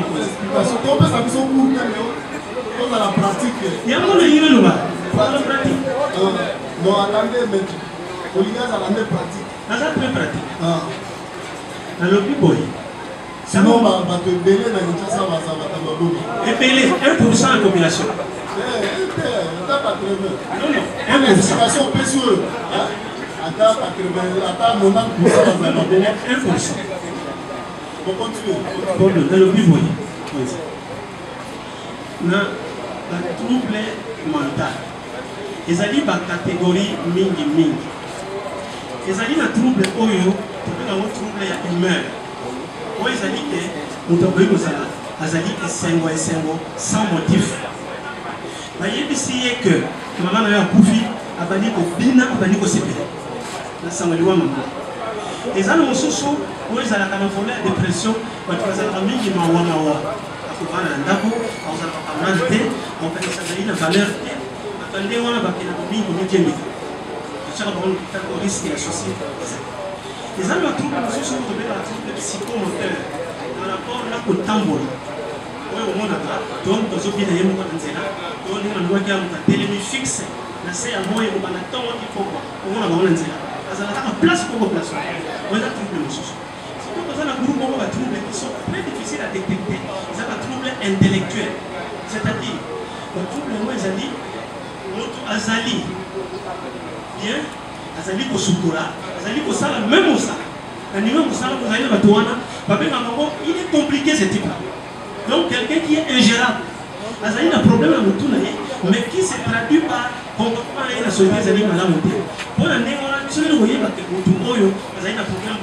yango nalingi naloba la pratique naza très pratique nalobi boye sinon bato ebele na kinshasa bazabata babomi ebele 1% ya population explication opesi oyo ata 90% bazala bomi 1%. bocontinue nalobi boye na batrouble mental ezali bacatégorie mingi ezali na trouble oyo tobengango trouble ya humeur oyo ezali te moto akoki kozala azali esengo sans motif bayebisi ye ke mama na yo akufi abandi kobina abandi kosepela na sangoli wa mama eza na mosusu oyo ezalaka na volet ya dépression bato bazalaka mingi mawa akofana na ndako akozalaka kamane te akokanisa azali na valeur te bakande wana bakendaka mingi mojemika totiaka bango kitako risque ya société eza na batrouble mosusu oyo tobengaka trouble psychomoteur na rapport na kotambola oyo omonaka donc tozobina ye moko na nzela to ndenge nalobaki ya moto atelemi fixe na se ya moye kobanda ntongo tipokwa omona bango na nzela azala kaka place poko place oyo eza trouble mosusu sikoyo toza na groupe moko batrouble qui sont très difficiles à détecter eza batrouble intellectuel c'est-à-dire batrouble yango ezali moto azali bien azali kosukola azali kosala même mosala na niveau mosala kozali na bato wana babengaka yango il est compliqué ce type là donc quelqu'un qui est ingérable azali na problème ya motu na ye mais qui se traduit par comportement na ye na société ezali malamu te mpo na ndenge wana biso nini koyeba ke motu oyo azali na problème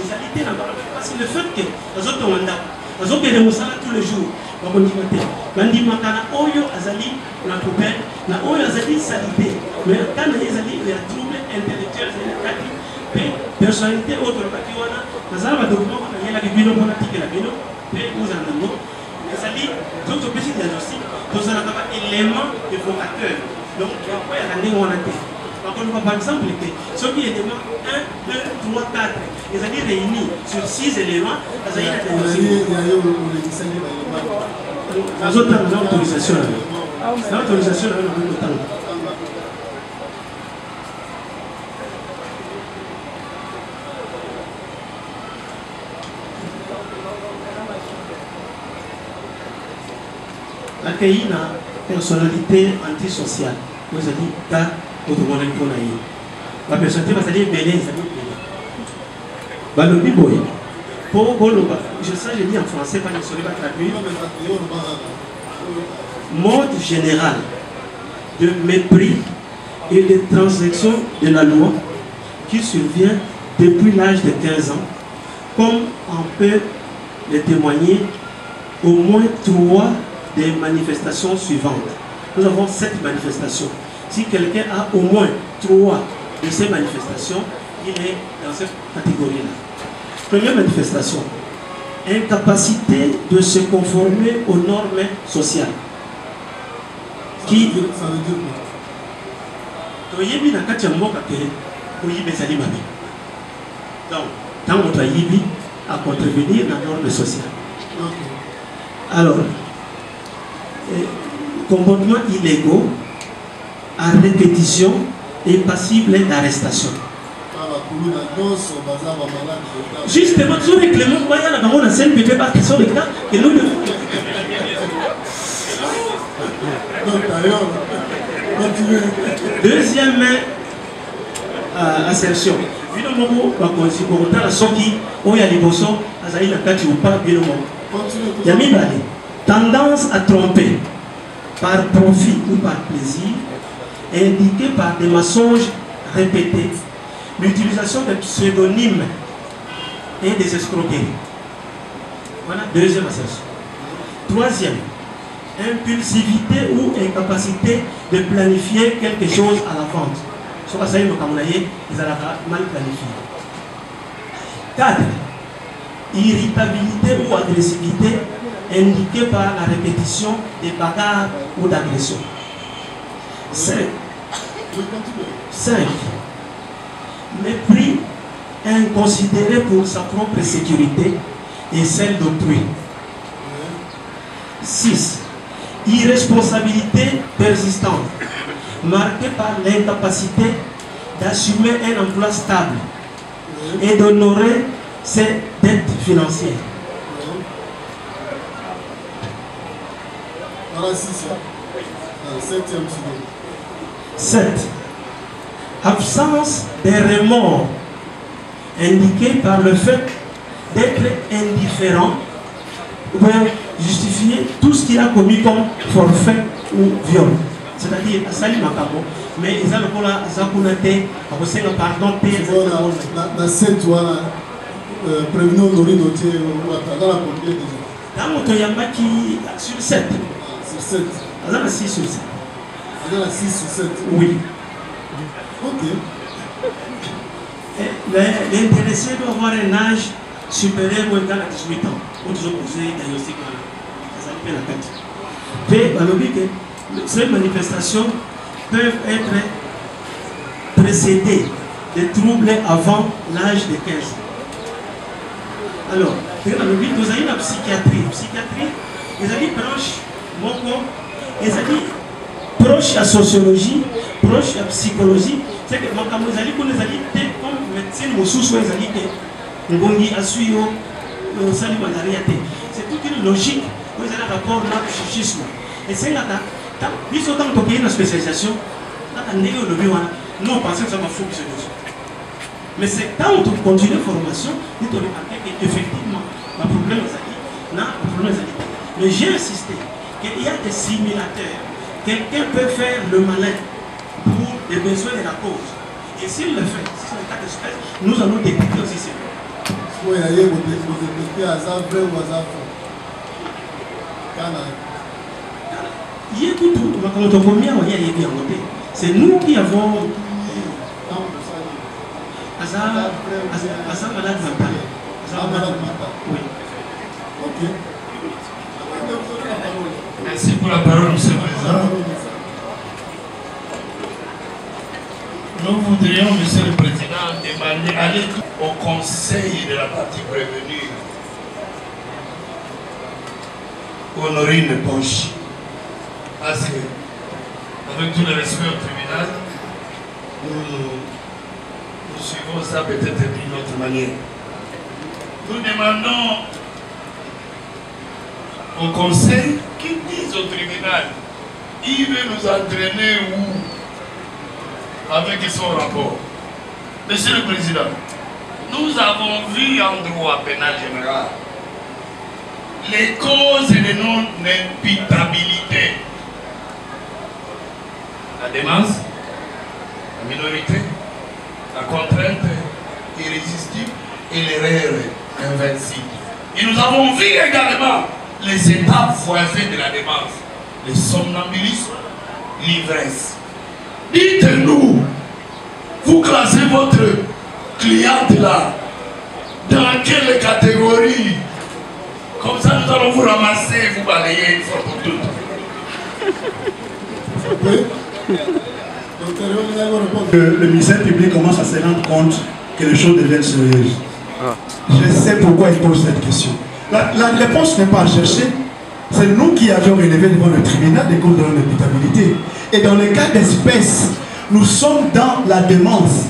ezali te na bango parce que le fait que azotonga ndako azokende mosala tous les jours bakondima te bandimaka na oyo azali na problème na oyo azali salite mais ata na ye ezali ya trouble intellectuel ezali na kati mpe personnalité oyo tolobaki wana nazala badocument wana nayelaki bino mpona tikela bino mpe ozala nango ezali donc topesi diagnostic tozalaka baélément évocateur donc okoyaka ndenge wana te Par exemple, ceux qui éléments 1, 2, 3, 4, ils ont réunis sur 6 éléments, ils ont l'autorisation. L'autorisation, accueillir la personnalité antisociale. Vous avez dit, ta, votre monnaie pour naïe. La personnalité va dire, belé, ça dit, belé. Le biboy. Pour Boloba, je sais, je dis en français, pas ne pas traduire. Mode général de mépris et de transaction de la loi qui survient depuis l'âge de 15 ans, comme on peut le témoigner au moins 3 des manifestations suivantes. Nous avons 7 manifestations. Si quelqu'un a au moins 3 de ces manifestations, il est dans cette catégorie-là. Première manifestation, incapacité de se conformer aux normes sociales. Qui ça veut dire quoi? Donc, tant qu'on à contrevenir dans la norme sociale. Alors, comportements illégaux à répétition est passible d'arrestation. Justement, sur les cléments, il y a la scène qui fait partie sur le cas que nous devons. Deuxième assertion. Tendance à tromper par profit ou par plaisir, indiquée par des mensonges répétés, l'utilisation de pseudonymes et des escroqueries. Voilà, deuxième assertion. Troisième, impulsivité ou incapacité de planifier quelque chose à l'avance. Ce que ça y est, ils ont mal planifié. 4. Irritabilité ou agressivité indiquée par la répétition des bagarres ou d'agressions. 5. Mépris inconsidéré pour sa propre sécurité et celle d'autrui. 6. Irresponsabilité persistante, marquée par l'incapacité d'assumer un emploi stable et d'honorer ses dettes financières. Voilà 6. 7. Absence des remords, indiquée par le fait d'être indifférent ou justifier tout ce qu'il a commis comme forfait ou viol. C'est-à-dire, Sali Makabo, mais ils ont le la Zakunate, pardon, dans 7, prévenons Nori Dotier, dans la combien déjà? Dans Motoyambaki, sur 7. Sur 7. Dans la 6 sur 7. Dans la 6 sur 7. Oui. Ok. L'intéressé doit avoir un âge supérieur ou égal à 18 ans. On doit poser un diagnostic. Ça s'appelle la 4. Ces manifestations peuvent être précédées de troubles avant l'âge de 15 ans. Alors, vous avez la psychiatrie. Psychiatrie, ils ont dit proche, ils ont dit proche à sociologie, proche à psychologie. C'est que quand vous avez dit comme médecine, vous avez dit que vous avez dit c'est toute une logique. Vous avez un rapport là, psychisme. Et c'est là, ils sont dans une spécialisation. Nous, on pensait que ça va fou. Mais c'est quand on continue la formation, il faut remarquer qu'effectivement, le problème est là. Mais j'ai insisté qu'il y a des simulateurs. Quelqu'un peut faire le malin pour les besoins de la cause. Et s'il le fait, si c'est le cas d'espèce, nous allons détecter aussi ces choses. Oui, il y a des hasard vrai ou hasard faux. C'est nous qui avons malade mental. Oui. Ok. Merci pour la parole, M. le Président. conseil de la partie prévenue, Honorine Poche. Parce que, avec tout le respect au tribunal, nous suivons ça peut-être d'une autre manière. Nous demandons au conseil qu'ils disent au tribunal, il veut nous entraîner où avec son rapport. Monsieur le Président, nous avons vu en droit pénal général les causes de non-imputabilité. La démence, la minorité, la contrainte irrésistible et l'erreur invincible. Et nous avons vu également les étapes voisines de la démence, le somnambulisme, l'ivresse. Dites-nous, vous classez votre cliente là, dans quelle catégorie? Comme ça, nous allons vous ramasser et vous balayer une fois pour toutes. Le ministère public commence à se rendre compte que les choses deviennent sérieuses. Je sais pourquoi il pose cette question. La réponse n'est pas à chercher. C'est nous qui avions relevé devant le tribunal des causes de non-imputabilité. Et dans le cas d'espèce, nous sommes dans la démence.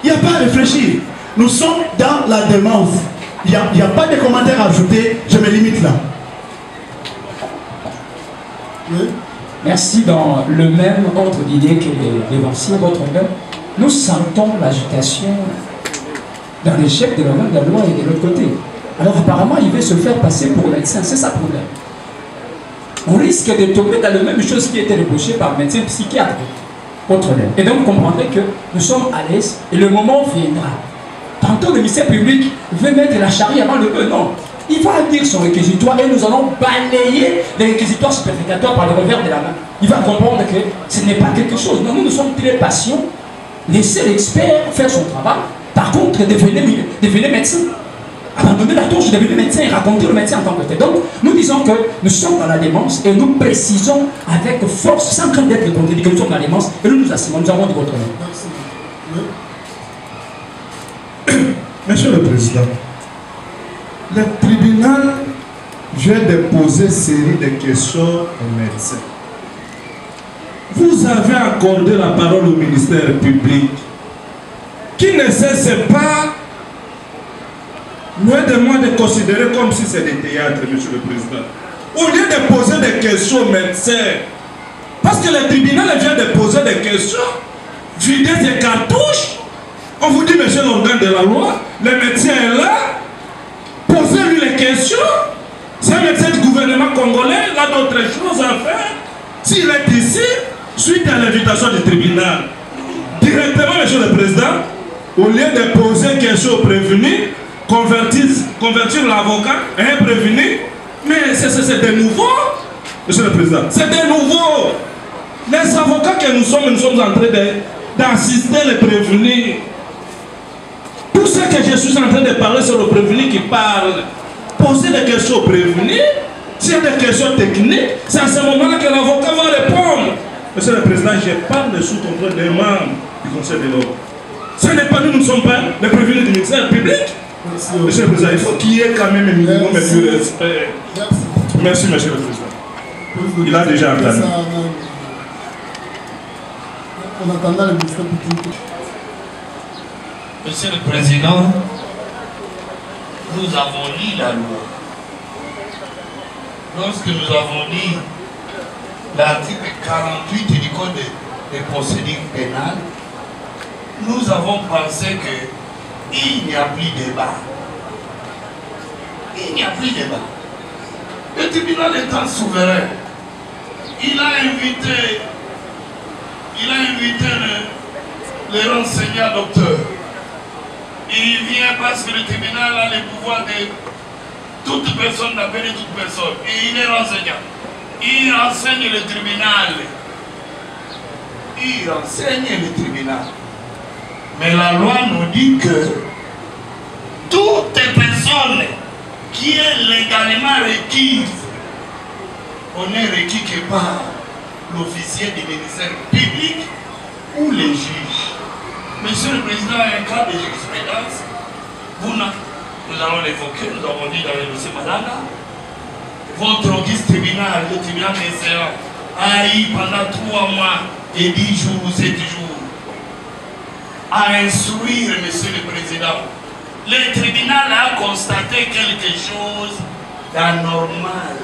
Il n'y a pas à réfléchir. Nous sommes dans la démence. Il n'y a pas de commentaires à ajouter. Je me limite là. Oui. Merci. Dans le même ordre d'idée que l'évancier, votre honneur, nous sentons l'agitation dans l'échec de la loi et de l'autre côté. Alors apparemment, il veut se faire passer pour médecin. C'est ça le problème. On risque de tomber dans la même chose qui était reprochée par médecin psychiatre. Et donc vous comprendrez que nous sommes à l'aise et le moment viendra. Tantôt le ministère public veut mettre la charrue avant le bœuf. Non. Il va dire son réquisitoire et nous allons balayer les réquisitoires superfétatoires par le revers de la main. Il va comprendre que ce n'est pas quelque chose. Non, nous sommes très patients. Laissez l'expert faire son travail. Par contre, devenez médecin. Abandonnez la touche, devenez médecin et racontez le médecin en tant que tel. Donc, nous disons que nous sommes dans la démence et nous précisons avec force, sans crainte d'être contredits, que nous sommes dans la démence et nous nous assumons. Nous avons dit votre nom. Monsieur le Président, le tribunal vient de poser une série de questions aux médecins. Vous avez accordé la parole au ministère public qui ne cesse pas, loin de moi, de considérer comme si c'est des théâtres, Monsieur le Président. Au lieu de poser des questions aux médecins, parce que le tribunal vient de poser des questions, vider ses cartouches, on vous dit, monsieur l'organe de la loi, le médecin est là, posez-lui les questions. C'est un médecin du gouvernement congolais, il a d'autres choses à faire. S'il est ici, suite à l'invitation du tribunal, directement, monsieur le Président, au lieu de poser une question au prévenu, convertir l'avocat et un prévenu, mais c'est de nouveau, monsieur le Président, c'est de nouveau. Les avocats que nous sommes en train d'assister les prévenus. Tout ce que je suis en train de parler, c'est le prévenu qui parle. Poser des questions au prévenu, s'il y a des questions techniques, c'est à ce moment-là que l'avocat va répondre. Monsieur le Président, je parle sous contrôle des membres du Conseil de l'ordre. Ce n'est pas nous, nous ne sommes pas les prévenus du ministère public. Monsieur le Président, il faut qu'il y ait quand même un minimum de respect. Merci, Monsieur le Président. Il a déjà entendu. En attendant le ministère public. Monsieur le Président, nous avons lu la loi. Lorsque nous avons lu l'article 48 du Code des procédures pénales, nous avons pensé qu'il n'y a plus de débat. Il n'y a plus de débat. Le tribunal étant souverain, il a invité le renseignant docteur. Il vient parce que le tribunal a le pouvoir de toute personne, d'appeler toute personne. Et il est renseignant. Il renseigne le tribunal. Il renseigne le tribunal. Mais la loi nous dit que toute personne qui est légalement requise, on est requis que par l'officier du ministère public ou les juges. Monsieur le Président, un cas de jurisprudence, nous allons l'évoquer, nous avons dit dans le dossier Malala. Votre auguste tribunal, le tribunal des séances, a eu pendant 3 mois et 10 jours ou 7 jours à instruire Monsieur le Président. Le tribunal a constaté quelque chose d'anormal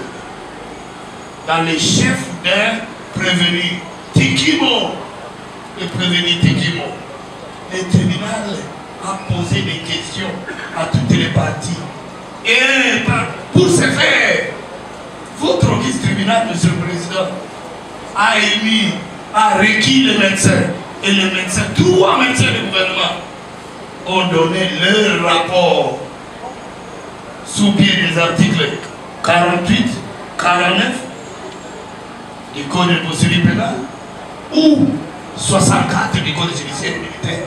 dans les chefs d'un prévenu Tikimo, le prévenu Tikimo. Le tribunal a posé des questions à toutes les parties. Et pour ce faire, votre auguste tribunal, Monsieur le Président, a requis les médecins. Et les médecins, 3 médecins du gouvernement, ont donné leur rapport sous pied des articles 48, 49 du Code de procédure pénale ou 64 du Code judiciaire militaire.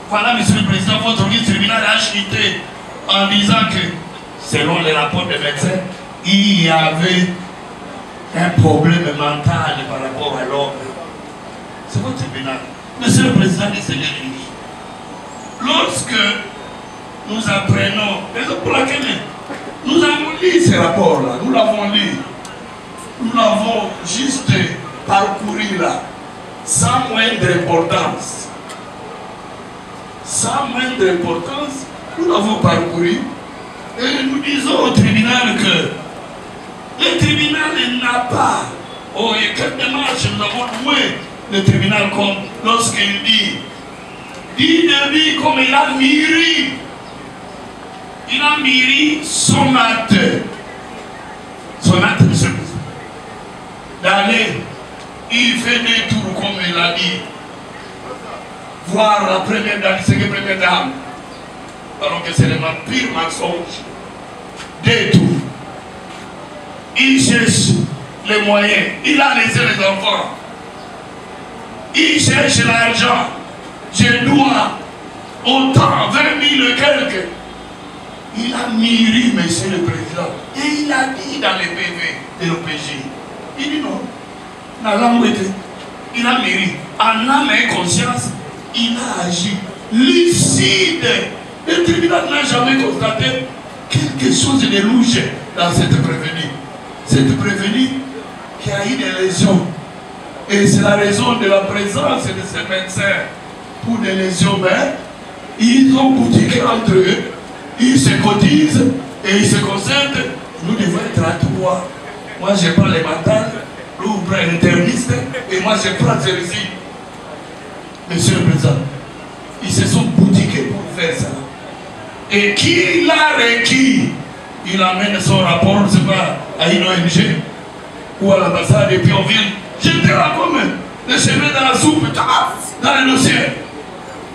Voilà, Monsieur le Président, votre auguste tribunal a chuté en disant que, selon les rapports des médecins, il y avait un problème mental par rapport à l'homme. C'est votre tribunal. Monsieur le Président des Seigneurs unis, lorsque nous apprenons, raison pour laquelle nous avons lu ces rapports-là, nous l'avons lu, nous l'avons juste parcouru là, sans moindre importance. Sans moindre importance, nous l'avons parcouru et nous disons au tribunal que le tribunal n'a pas, oh, et quelle démarche nous avons loué le tribunal comme lorsqu'il dit de lui comme il a mûri son acte, monsieur le Président, d'aller, il fait des tours comme il a dit, voir la première dame, c'est la première dame, alors que c'est le pire mensonge, des tours. Il cherche les moyens, il a laissé les enfants, il cherche l'argent. Je dois autant, 20 000 et quelques. Il a mûri, Monsieur le Président, et il a dit dans les PV de l'OPJ, il dit non, la langue était, il a mûri, en âme et conscience, il a agi lucide. Le tribunal n'a jamais constaté quelque chose de louche dans cette prévenue. Cette prévenue qui a eu des lésions. Et c'est la raison de la présence de ces médecins pour des lésions, mais ils ont boutiqué entre eux, ils se cotisent et ils se concentrent. Nous devons être à 3. Moi je prends les mentales, lui prend l'interniste et moi je prends celui-ci. Monsieur le Président, ils se sont boutiqués pour faire ça. Et qui l'a requis? Il amène son rapport, je ne sais pas, à une ONG ou à l'ambassade et puis on vient jeter la commune, le cheveux dans la soupe, dans le dossier,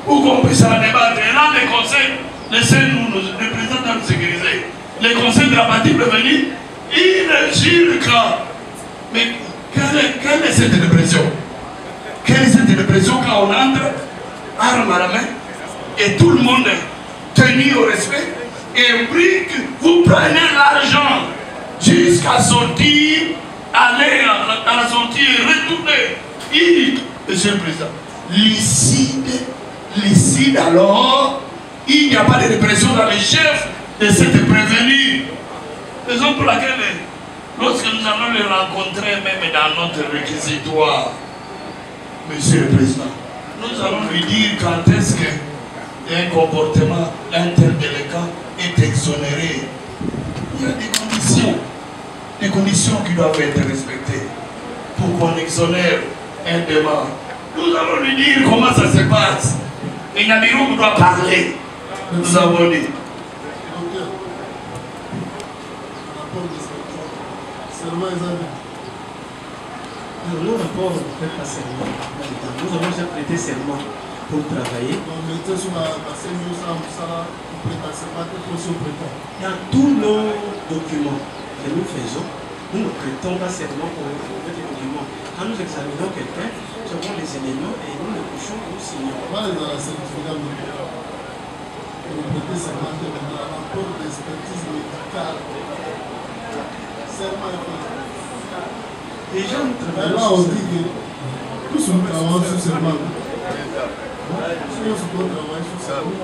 pour qu'on puisse en débattre. Et là, les conseils, laissez-nous, le président doit nous sécuriser. Les conseils de la partie prévenue, ils ne jurent qu'à. Mais quelle est cette dépression? Quelle est cette dépression quand on entre, arme à la main, et tout le monde est tenu au respect, et puis vous prenez l'argent jusqu'à sortir, aller à la sortie et retourner. Monsieur le Président, lucide alors, il n'y a pas de répression dans les chefs de cette prévenue. Raison pour laquelle, lorsque nous allons les rencontrer, même dans notre réquisitoire, Monsieur le Président, nous allons lui dire quand est-ce qu'un comportement interdélicat est exonéré. Il y a des conditions qui doivent être respectées pour qu'on exonère un débat. Nous allons lui dire comment ça se passe. Et Nabiroum doit parler. Nous avons dit. Nos rapports ne fait pas serment. Nous avons déjà prêté serment pour travailler. Dans tous nos documents que nous faisons, nous ne prêtons pas serment pour mettre les documents. Quand nous examinons quelqu'un, nous avons les éléments et nous le couchons, nous signons. Déjà, nous travaillons. Là, on dit que tous nous travaillons sur serment. Si on se doit travailler sur serment,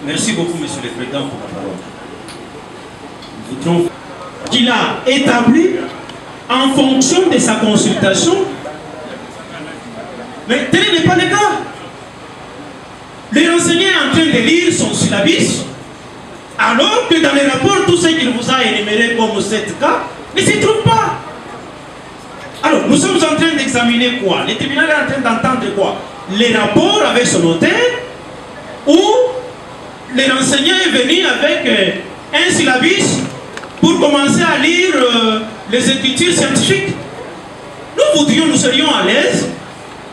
Merci beaucoup, Monsieur le Président, pour la parole. Qu'il a établi en fonction de sa consultation. Mais tel n'est pas le cas. Le enseignant est en train de lire son syllabus, alors que dans les rapports, tout ce qu'il vous a énuméré comme 7 cas ne s'y trouve pas. Alors, nous sommes en train d'examiner quoi? Le tribunal est en train d'entendre quoi? Les rapports avec son notaire, ou l'enseignant est venu avec un syllabus pour commencer à lire les écritures scientifiques. Nous serions à l'aise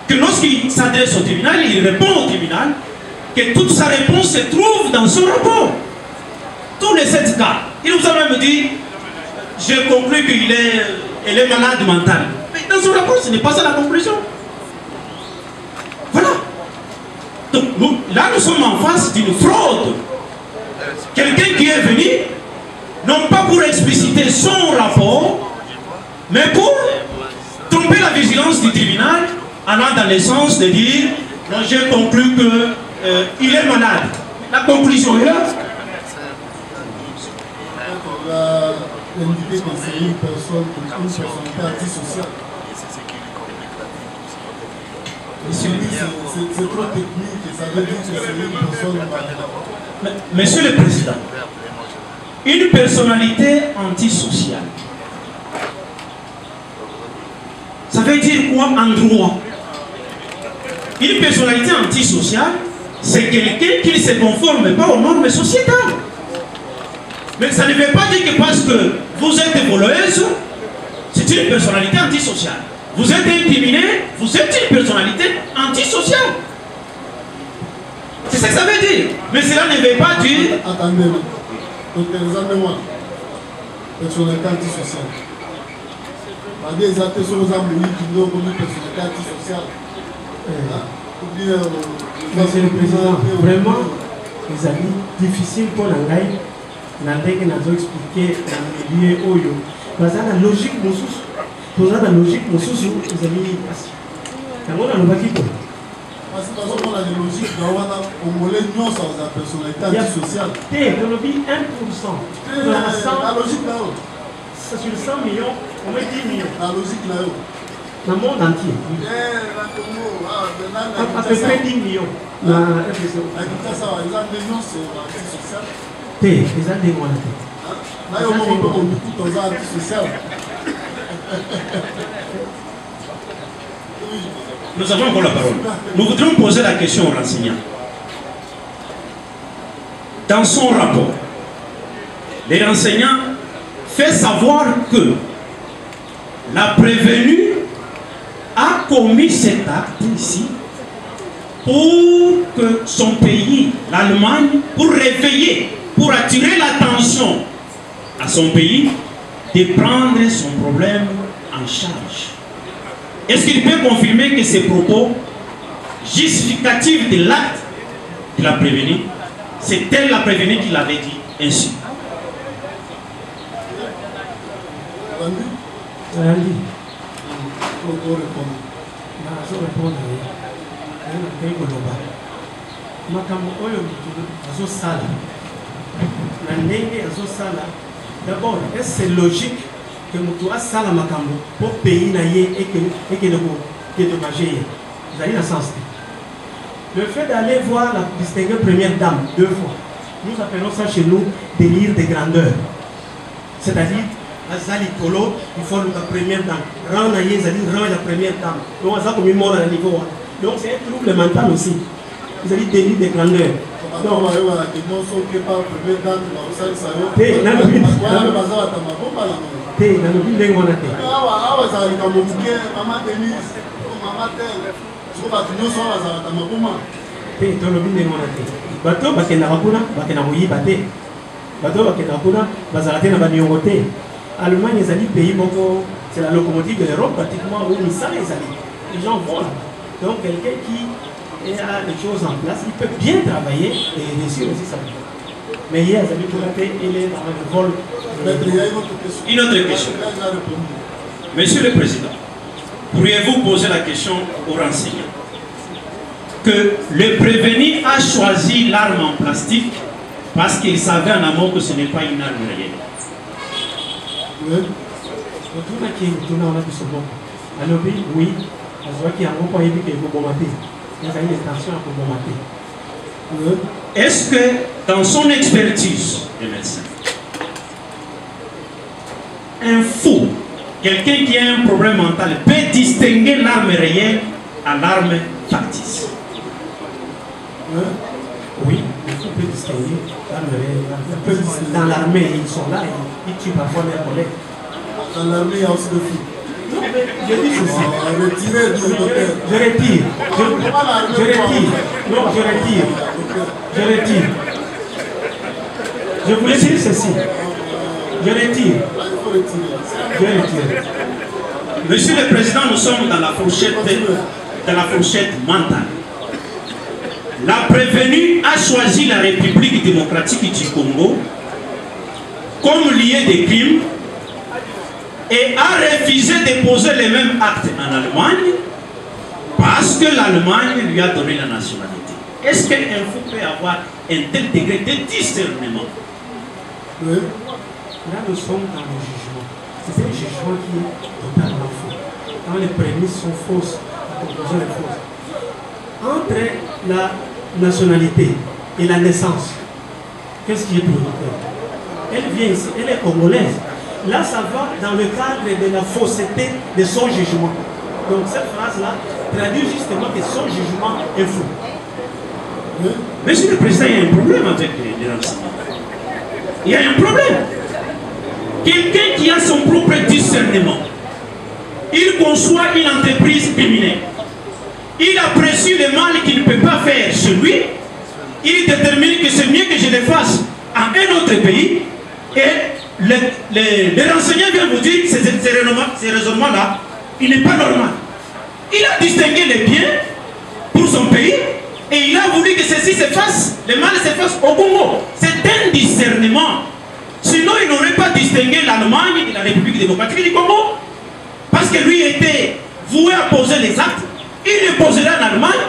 que lorsqu'il s'adresse au tribunal, il répond au tribunal, que toute sa réponse se trouve dans son rapport. Tous les 7 cas. Il nous a même dit, j'ai conclu qu'il est malade mental. Mais dans son rapport, ce n'est pas ça la conclusion. Voilà. Donc là, nous sommes en face d'une fraude. Quelqu'un qui est venu, non pas pour expliciter son rapport, mais pour tromper la vigilance du tribunal, allant dans le sens de dire, non, j'ai conclu qu'il est malade. La conclusion est là. L'indiqué que c'est une personnalité antisociale. C'est trop technique et ça veut dire que c'est une personne malade. Monsieur le Président, une personnalité antisociale, ça veut dire quoi en droit? Une personnalité antisociale, c'est quelqu'un qui ne se conforme pas aux normes sociétales. Mais ça ne veut pas dire que parce que vous êtes voleuse, c'est une personnalité antisociale. Vous êtes incriminé, vous êtes une personnalité antisociale. C'est ça que ça veut dire. Mais cela ne veut pas dire... Attendez, examinez-moi. Personnalité antisociale. Des actes sur les âmes, qui n'ont pas de personnalité antisociale. Monsieur le Président, vraiment, les amis, difficile pour l'anglais. Nandeke nazo expliquer dans le milieu oyo. Parce que la logique mosusu, posant la logique mosusu, les amis, d'abord on va quitter. Parce que dans la logique, on a la personnalité antisociale. On a dit 1%. La logique là-haut. Sur 100 millions, on met 10 millions. La logique là-haut. Dans le monde entier. À peu près 10 millions. La FSO. La ça, les millions, c'est antisocial. Les années moins. Là, on peut beaucoup de antisocial. Nous avons encore la parole. Nous voudrions poser la question au renseignant. Dans son rapport, le renseignant fait savoir que la prévenue a commis cet acte ici pour que son pays, l'Allemagne, pour réveiller, pour attirer l'attention à son pays, de prendre son problème en charge. Est-ce qu'il peut confirmer que ces propos justificatifs de l'acte qu'il a prévenu, c'est elle la prévenue qui l'avait dit ainsi? D'abord, est-ce que c'est logique que nous avons ça pour payer et que nous dédommager? Vous avez le sens. Le fait d'aller voir la distinguée première dame 2 fois, nous appelons ça chez nous délire de grandeur. C'est-à-dire, Azali Kolo, il faut la première dame. Rang Naye, rang la première dame. Donc, ça comme une mort à niveau. Donc, c'est un trouble mental aussi. Vous avez délire de grandeur. Donc, Allemagne, c'est la locomotive de l'Europe, pratiquement où les gens volent. Donc, quelqu'un qui a les choses en place, il peut bien travailler et réussir aussi sa vie. Mais hier, il est dans le vol. Une autre question. Monsieur le Président, pourriez-vous poser la question aux renseignants que le prévenu a choisi l'arme en plastique parce qu'il savait en amont que ce n'est pas une arme réelle. Oui. Oui. Est-ce que dans son expertise de médecin, un fou, quelqu'un qui a un problème mental, peut distinguer l'arme réelle à l'arme factice? Oui, il faut distinguer l'arme réelle. Dans l'armée, ils sont là, ils tuent parfois leurs collègues. Dans l'armée, il y a aussi de fous. Je dis ceci. Je retire. Non, je retire. Je retire. Je voulais dire ceci. Je retire. Je retire. Monsieur le Président, nous sommes dans la fourchette mentale. La prévenue a choisi la République démocratique du Congo comme lieu des crimes et a refusé de poser les mêmes actes en Allemagne parce que l'Allemagne lui a donné la nationalité. Est-ce qu'un fou peut avoir un tel degré de discernement? Oui. Là, nous sommes dans le jugement. C'est un jugement qui est totalement faux. Quand les prémices sont fausses, la conclusion est fausse. Entre la nationalité et la naissance, qu'est-ce qui est prioritaire? Elle vient ici, elle est congolaise. Là, ça va dans le cadre de la fausseté de son jugement. Donc cette phrase-là traduit justement que son jugement est faux. Oui. Monsieur le Président, il y a un problème avec les renseignements. Il y a un problème. Quelqu'un qui a son propre discernement, il conçoit une entreprise criminelle. Il apprécie le mal qu'il ne peut pas faire chez lui. Il détermine que c'est mieux que je le fasse en un autre pays. Et les renseignants viennent vous dire que ces raisonnements-là, il n'est pas normal. Il a distingué les biens pour son pays et il a voulu que ceci se fasse, le mal se fasse au Congo. C'est un discernement. Sinon, il n'aurait pas distingué l'Allemagne et la République démocratique du Congo. Parce que lui était voué à poser les actes. Il les poserait en Allemagne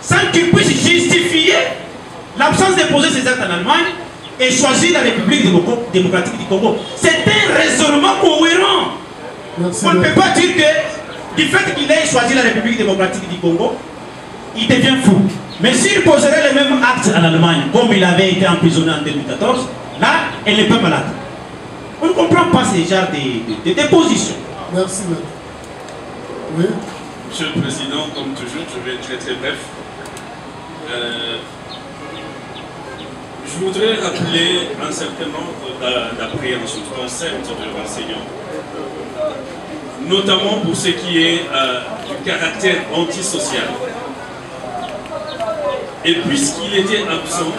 sans qu'il puisse justifier l'absence de poser ces actes en Allemagne et choisir la République démocratique du Congo. C'est un raisonnement cohérent. Merci. On ne peut pas dire que du fait qu'il ait choisi la République démocratique du Congo, il devient fou. Mais s'il poserait les mêmes actes en Allemagne, comme il avait été emprisonné en 2014, là, elle n'est pas malade. On ne comprend pas ce genre de positions. Merci, maître. Oui. Monsieur le Président, comme toujours, je vais être très très bref. Je voudrais rappeler un certain nombre d'appréhensions, de concepts de renseignements, notamment pour ce qui est du caractère antisocial. Et puisqu'il était absent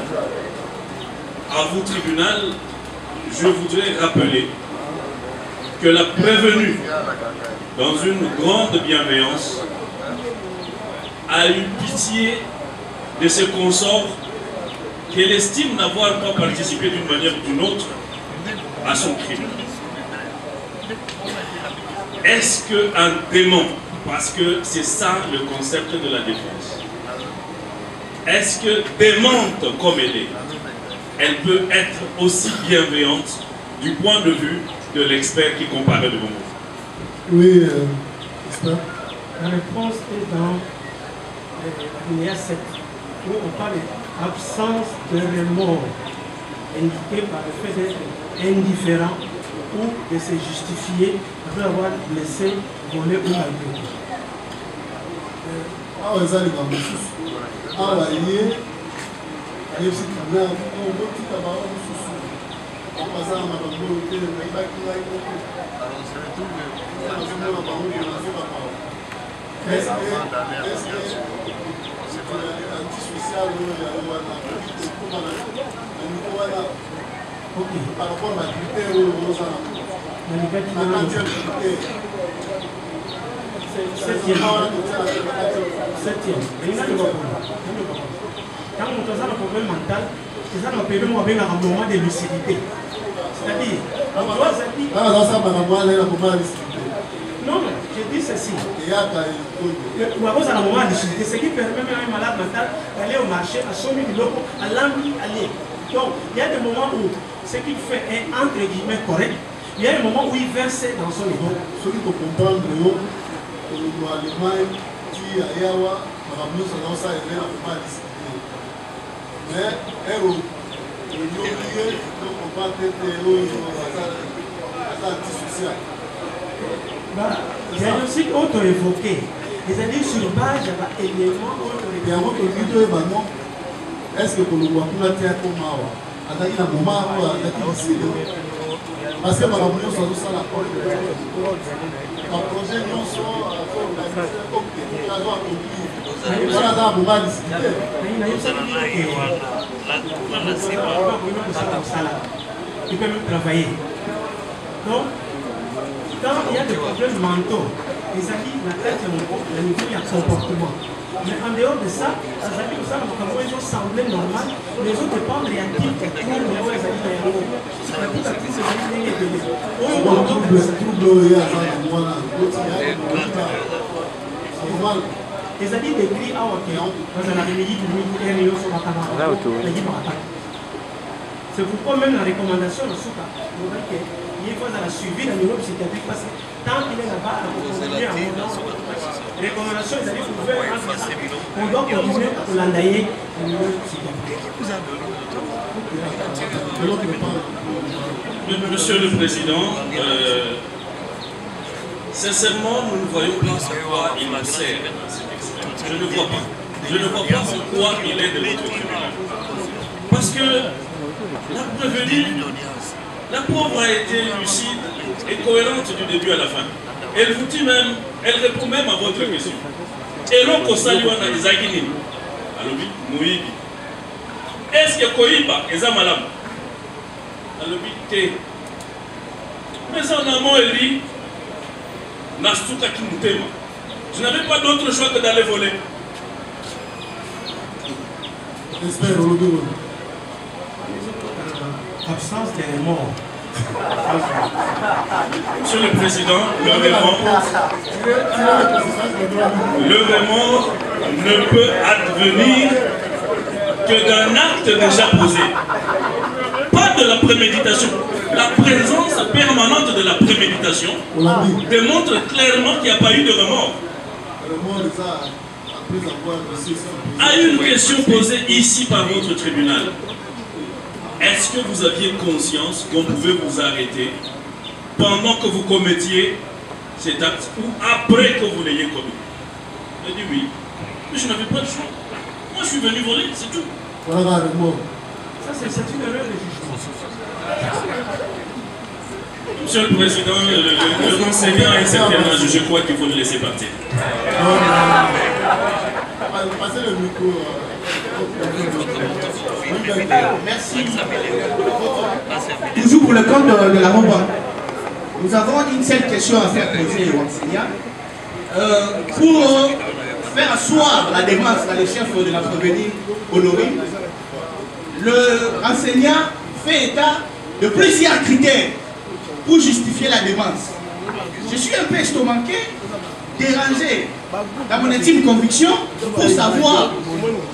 à vous, tribunal, je voudrais rappeler que la prévenue, dans une grande bienveillance, a eu pitié de ses consorts qu'elle estime n'avoir pas participé d'une manière ou d'une autre à son crime. Est-ce qu'un démon, parce que c'est ça le concept de la défense, est-ce que démente comme elle peut être aussi bienveillante du point de vue de l'expert qui comparait devant vous? Oui, expert. La réponse est dans l'alinéa 7, où on parle d'absence de remords indiqué par le fait d'être indifférent ou de se justifier après avoir blessé, volé ou malgré. Ah, les aliments, ah, la liée, elle est aussi là, on veut tout avoir un sous-sous. On passe à ma bande, on peut le bac qui va y aller. Est-ce que antisocial par rapport à la critère quand on a un problème mental, c'est ça qu'on appelle un moment de lucidité. C'est-à-dire, on doit se dire. Non, je dis dis ceci. Ce qui permet même à un malade mental d'aller au marché, à son locaux, à l'envie aller. Donc, il y a des moments où ce qu'il fait est entre guillemets correct. Il y a des moments où il verse dans son niveau. Ce qu'il faut comprendre, l'Allemagne, qui a Yawa, Maramou, ça ça est là, pas discuter. Mais, donc on va être antisocial. Diagnostic auto-évoqué. C'est-à-dire sur base d'éléments auto-évoqués. Est-ce que pour le voir, on a été à Komawa? Attaquer un moment où on a été parce que Maramou, ça la porte. Un projet, nous sommes organisés comme des cas accomplis. Voilà, dans le moment discuter. Tu peux même travailler. Donc, quand il y a des problèmes mentaux, les amis, la tête, le niveau, il y a comportement. Mais en dehors de ça, les amis, ils ont semblé normal, les autres dépendent réactifs et tout, les amis, les amis décrits à Wakéon, dans un après-midi, c'est pourquoi même la recommandation de Souka, il faut la suivi dans le niveau psychiatrique parce que tant qu'il est là-bas, on continue à les recommandations, ils allaient pour faire on doit continuer à l'endailler au niveau psychiatrique. Monsieur le Président, sincèrement, nous ne voyons pas à quoi il nous sert. Je ne vois pas. Je ne vois pas en quoi il est de notre tribunal. Parce que la prévenue, la pauvre a été lucide et cohérente du début à la fin. Elle vous dit même, elle répond même à votre question. Et l'on constate à Isaac-Nini. Alobi, Moïbi. Est-ce que Koïba est Zamalam? Alobi, Té. Mais en amont, elle dit, Nastuka Kimutema. Je n'avais pas d'autre choix que d'aller voler. J'espère, Olobi. Absence des remords. Monsieur le Président, le remords ne peut advenir que d'un acte déjà posé. Pas de la préméditation. La présence permanente de la préméditation démontre clairement qu'il n'y a pas eu de remords. À une question posée ici par votre tribunal, est-ce que vous aviez conscience qu'on pouvait vous arrêter pendant que vous commettiez cet acte ou après que vous l'ayez commis? J'ai dit oui, mais je n'avais pas de choix. Moi je suis venu voler, c'est tout. Voilà le mot. Ça c'est une erreur de jugement. Monsieur le Président, le renseignement a un certain âge, je crois qu'il faut le laisser partir. Passez le micro. Merci. Toujours pour le compte de la Roba. Nous avons une seule question à faire poser au enseignant. Pour faire asseoir la démence dans les chefs de la prévenue Honoré, le enseignant fait état de plusieurs critères pour justifier la démence. Je suis un peu estomaqué, dérangé dans mon intime conviction pour savoir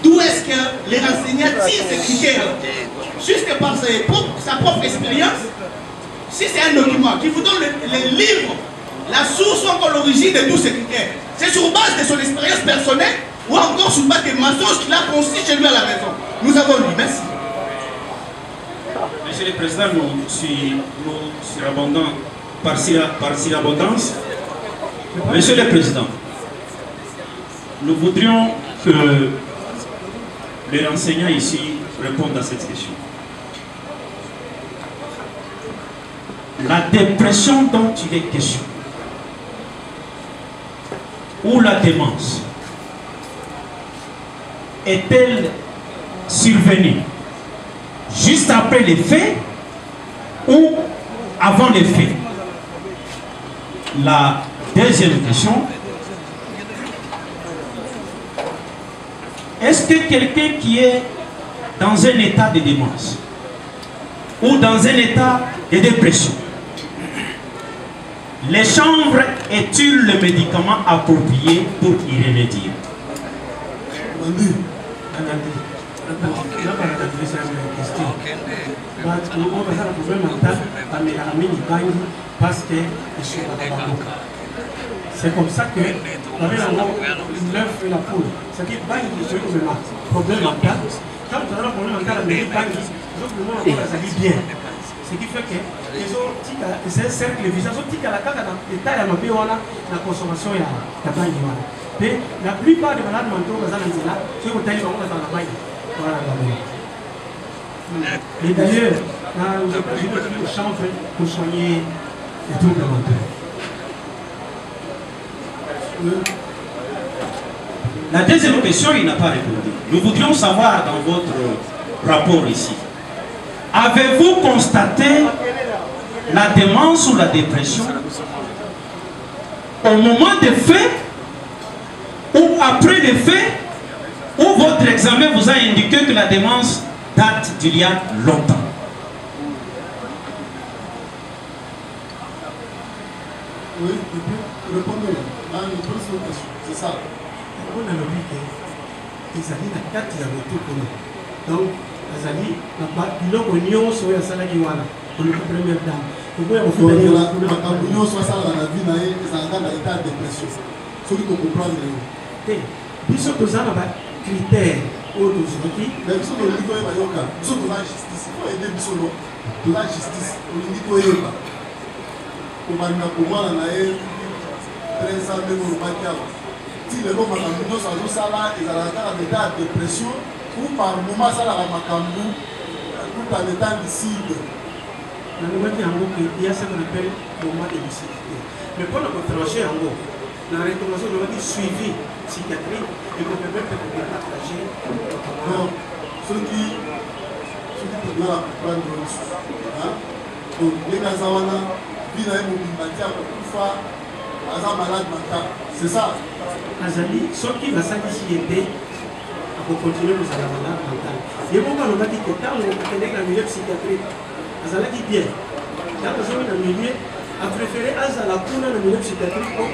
d'où est-ce que les enseignants tirent ces critères. Juste par sa propre expérience, si c'est un document qui vous donne les livres, la source ou encore l'origine de tous ces critères, c'est sur base de son expérience personnelle ou encore sur base des mensonges qu'il a conçus chez lui à la maison. Nous avons lu. Merci. Monsieur le Président, nous surabondons par surabondance. Monsieur le Président, nous voudrions que les enseignants ici répondent à cette question. La dépression dont il est question, ou la démence, est-elle survenue juste après les faits ou avant les faits? La deuxième question, est-ce que quelqu'un qui est dans un état de démence ou dans un état de dépression Les chambres est-il le médicament approprié pour y remédier? C'est comme ça que l'œuf et la poule. C'est qui bagne qui se problème mental. Quand tu as un problème mental, mais bagne, ça dit bien. Ce qui fait que c'est un cercle vicieux. Si tu as l'état de la consommation, il y a bagne. Mais la plupart des malades mentaux, c'est que tu as la bagne. Et d'ailleurs, nous avons change pour soigner les troubles mentaux. La deuxième question, il n'a pas répondu. Nous voudrions savoir dans votre rapport ici. Avez-vous constaté la démence ou la dépression au moment des faits ou après les faits, ou votre examen vous a indiqué que la démence date d'il y a longtemps? Oui, répondez. C'est ça. On a l'obligé qu'ils allaient à 4 ans. Donc, Azali, il a connu sur la salle qui voilà, pour la première dame. Vous pouvez vous faire la union soit ça dans la vie, ça a un état de dépression. Celui qu'on comprend. Puis surtout ça, on a critères aujourd'hui. Mais ils sont au niveau de la justice. Il faut aider Bissolo de la justice. Au niveau de la on va nous voir dans la très simple pour le maquillage. Si les hommes ont ça, ils ont un état de dépression, ou par moment, ça a macambou, ou par l'état lucide. Il y a ce qu'on appelle le moment de lucidité. Mais pour nous trancher en gros, la recommandation doit être suivie psychiatrique et qu'on peut mettre de partager. Non, ceux qui doivent prendre le donc les Gazawana, c'est ça. Azali, ce qui va s'initier pour continuer nous à la malade mentale. Et moi, on m'a dit que quand on est dans le milieu psychiatrique, Azala dit bien. Quand on est dans le milieu, a préféré Azala pour le milieu psychiatrique pour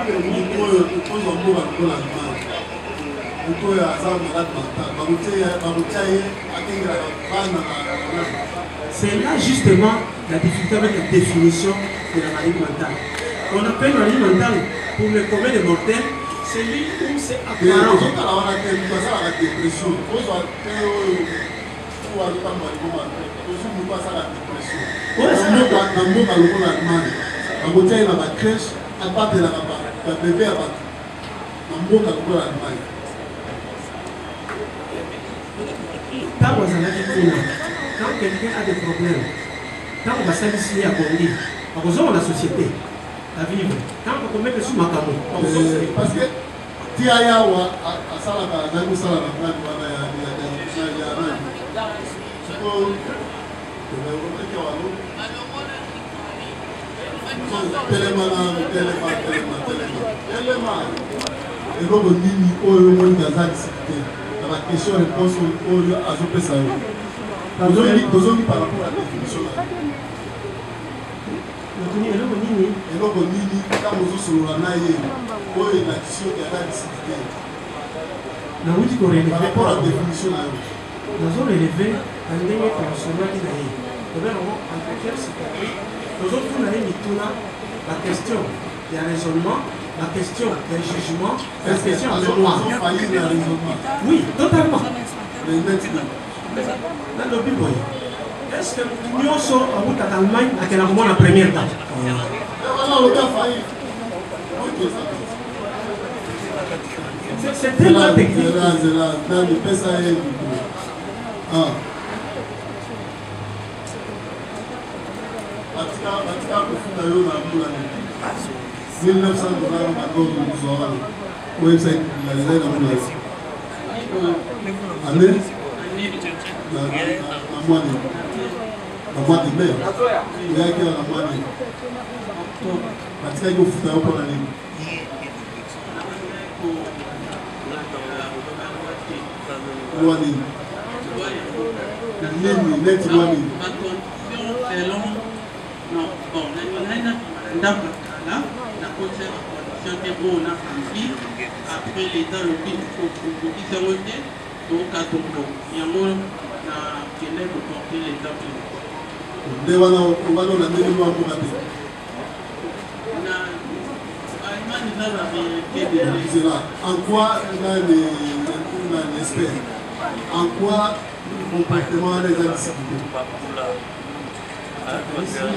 le milieu c'est là justement la difficulté avec la définition de la maladie mentale. On appelle maladie mentale pour le commun des mortels, c'est lui où c'est apparent. Quand quelqu'un a des problèmes, quand on va s'initier à conduire, on a la société à vivre. Quand on commet des sous-macamons, parce que Tiaya ou à Salaba, la question-réponse à ce besoin par rapport à la définition. Par rapport à la définition, nous avons élevé un dernier transformé qui n'a eu. Nous avons entretien psychiatrique. Nous avons tout la question du raisonnement, la question du jugement, la question de mémoire. Oui, totalement. Dans le Bible, est-ce que nous sommes en Allemagne à quel moment la première date? C'est tellement technique. mois de mai, il y a qui a la mois de mai. Parce qu'il y a un foot pour l'année. Loani. Net Loani. Non, bon, Ndakakala, la condition de bon conflit, après l'État, le pays qui s'est voté, donc à Togo. Il y a un qui est de porter l'État. En quoi on espère? En quoi le comportement des disciplines?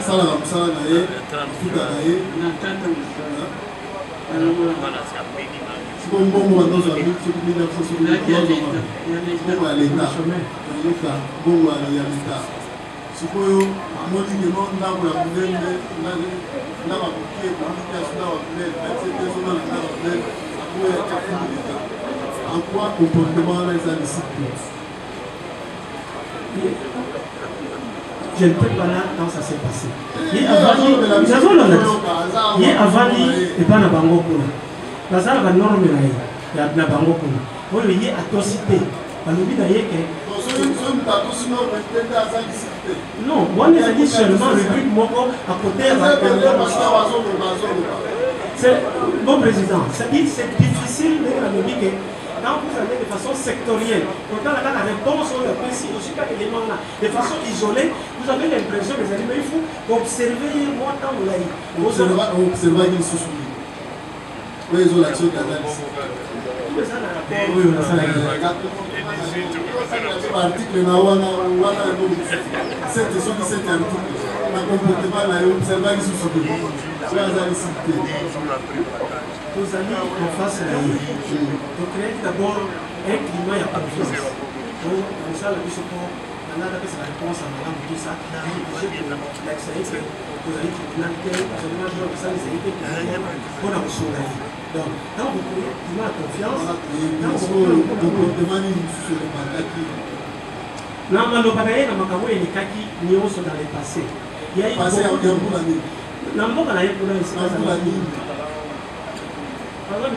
Ça la ça nae tout nae bon bon bon dans amis qui nous n'a pas sur le bon à l'état bon à l'état sikoyo amoni ni monde na kwa mnene na ba kokie kwa mkia sina wa mnene na tete zona na wa mnene akuya kafundi l'état en quoi comportement des disciplines? Je ne peux pas là quand ça s'est passé. Il y a Avani et pas na bango kuna. La salle va norme là. Il y a na bango kuna. Oui, il y a atrocité. Balobi na yeke. Non, moi je dis seulement le but moko à côté c'est bon président. C'est difficile de la logique. Quand vous allez de façon sectorielle, quand on a la réponse, on a aussi chaque élément là, de façon isolée, vous avez l'impression que il faut observer moi dans le laïc. Observer une sous-souris. Oui, ils ont l'action d'analyse. Oui, on a ça. L'article c'est cet article. Le comportement là, observer une sous-souris. Vous allez en face à la donc créer d'abord un climat de confiance. Donc, on sait le support, on a la réponse à madame tout ça. Vous allez pour la soleil. Donc, quand vous créez un climat de confiance, vous demandez sur le bagage. Non, mais le bagage, dans le passé. Il y a eu passé en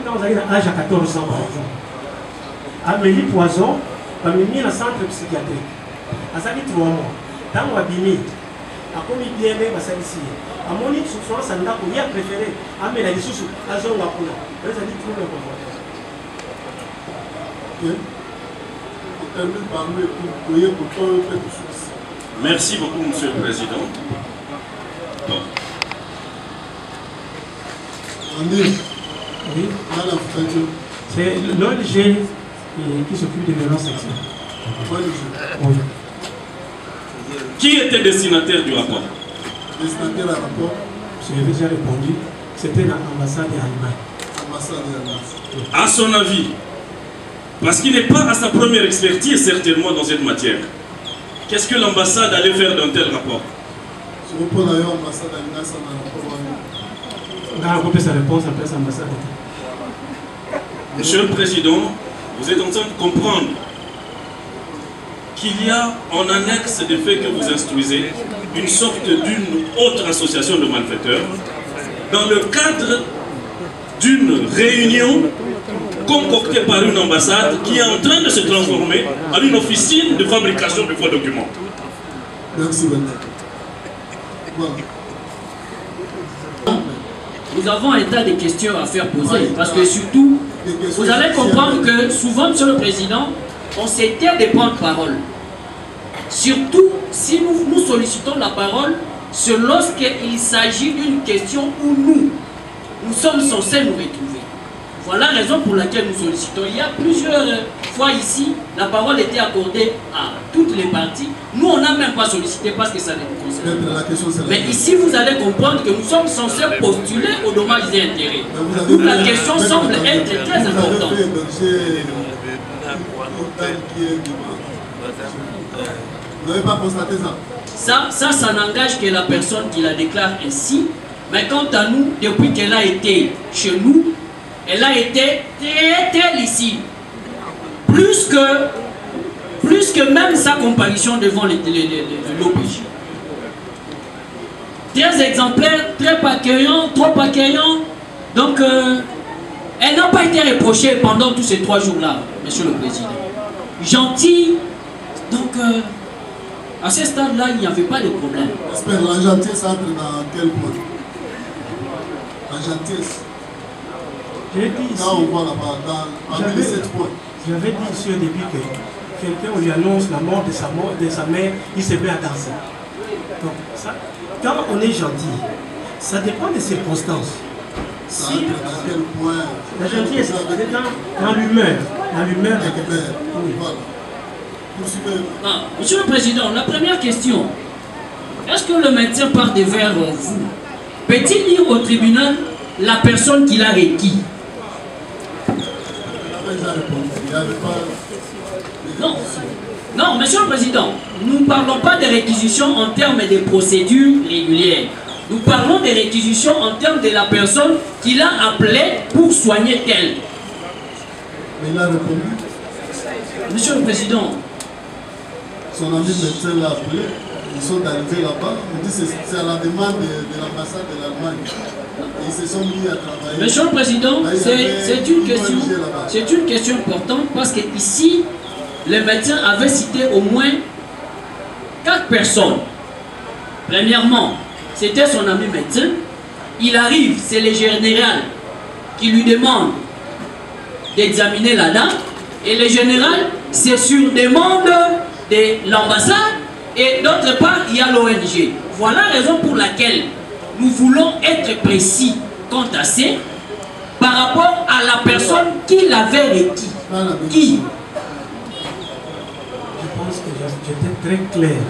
quand vous avez l'âge à 14 ans, par exemple, Amélie Poison, a mis dans le centre psychiatrique. À ça, 3 mois. Quand on a bimé, à commis bien, à ça ici. À mon souffrance, on a préféré amener la ressource à zone Wapuna. Vous avez dit tout le monde. Merci beaucoup, Monsieur le Président. Bon. Oui, c'est l'ONG qui s'occupe des violences sexuelles. Oui. Qui était destinataire du rapport? Destinataire du rapport? J'ai déjà répondu. C'était l'ambassade d'Allemagne. À son avis, parce qu'il n'est pas à sa première expertise certainement dans cette matière, qu'est-ce que l'ambassade allait faire d'un tel rapport? Monsieur le Président, vous êtes en train de comprendre qu'il y a en annexe des faits que vous instruisez une sorte d'une autre association de malfaiteurs dans le cadre d'une réunion concoctée par une ambassade qui est en train de se transformer en une officine de fabrication de faux documents. Merci beaucoup. Voilà. Nous avons un tas de questions à faire poser, parce que surtout, vous allez comprendre que souvent, Monsieur le Président, on s'était de prendre parole. Surtout si nous sollicitons la parole, c'est lorsqu'il s'agit d'une question où nous sommes censés nous retrouver. Voilà la raison pour laquelle nous sollicitons. Il y a plusieurs fois ici, la parole était accordée à toutes les parties. Nous, on n'a même pas sollicité parce que ça ne nous concerne pas. Mais ici, vous allez comprendre que nous sommes censés postuler aux dommages et intérêts. Donc la question semble être très importante. Vous n'avez pas constaté ça? Ça n'engage que la personne qui la déclare ainsi. Mais quant à nous, depuis qu'elle a été chez nous, elle a été très lisible. Plus que même sa comparution devant l'OPJ. Très exemplaire, très accueillant, trop accueillant. Donc, elle n'a pas été reprochée pendant tous ces 3 jours-là, Monsieur le Président. Gentille. Donc, à ce stade-là, il n'y avait pas de problème. J'espère la gentillesse entre dans quel point? La gentillesse. J'ai dit ici, j'avais dit ici au début que quelqu'un, on lui annonce la mort de sa mère, il se met à danser. Donc, ça, quand on est gentil, ça dépend des circonstances. Si la gentillesse est dans l'humeur, oui. Monsieur le Président, la première question, est-ce que le médecin part devers vous? Peut-il dire au tribunal la personne qu'il a requis? Non. Non, Monsieur le Président, nous ne parlons pas de réquisition en termes de procédures régulières. Nous parlons de réquisition en termes de la personne qu'il a appelée pour soigner tel. Mais il a répondu. Monsieur le Président. Son ami médecin l'a appelé. Ils sont arrivés là-bas. On dit que c'est à la demande de l'ambassade de l'Allemagne. Ils se sont mis à travailler. Monsieur le Président, c'est une question importante parce que ici, le médecin avait cité au moins 4 personnes. Premièrement, c'était son ami médecin. Il arrive, c'est le général qui lui demande d'examiner la dame. Et le général, c'est sur demande de l'ambassade. Et d'autre part, il y a l'ONG. Voilà la raison pour laquelle nous voulons être précis quant à ça par rapport à la personne qui l'avait requis. Qui? Je pense que j'étais très clair.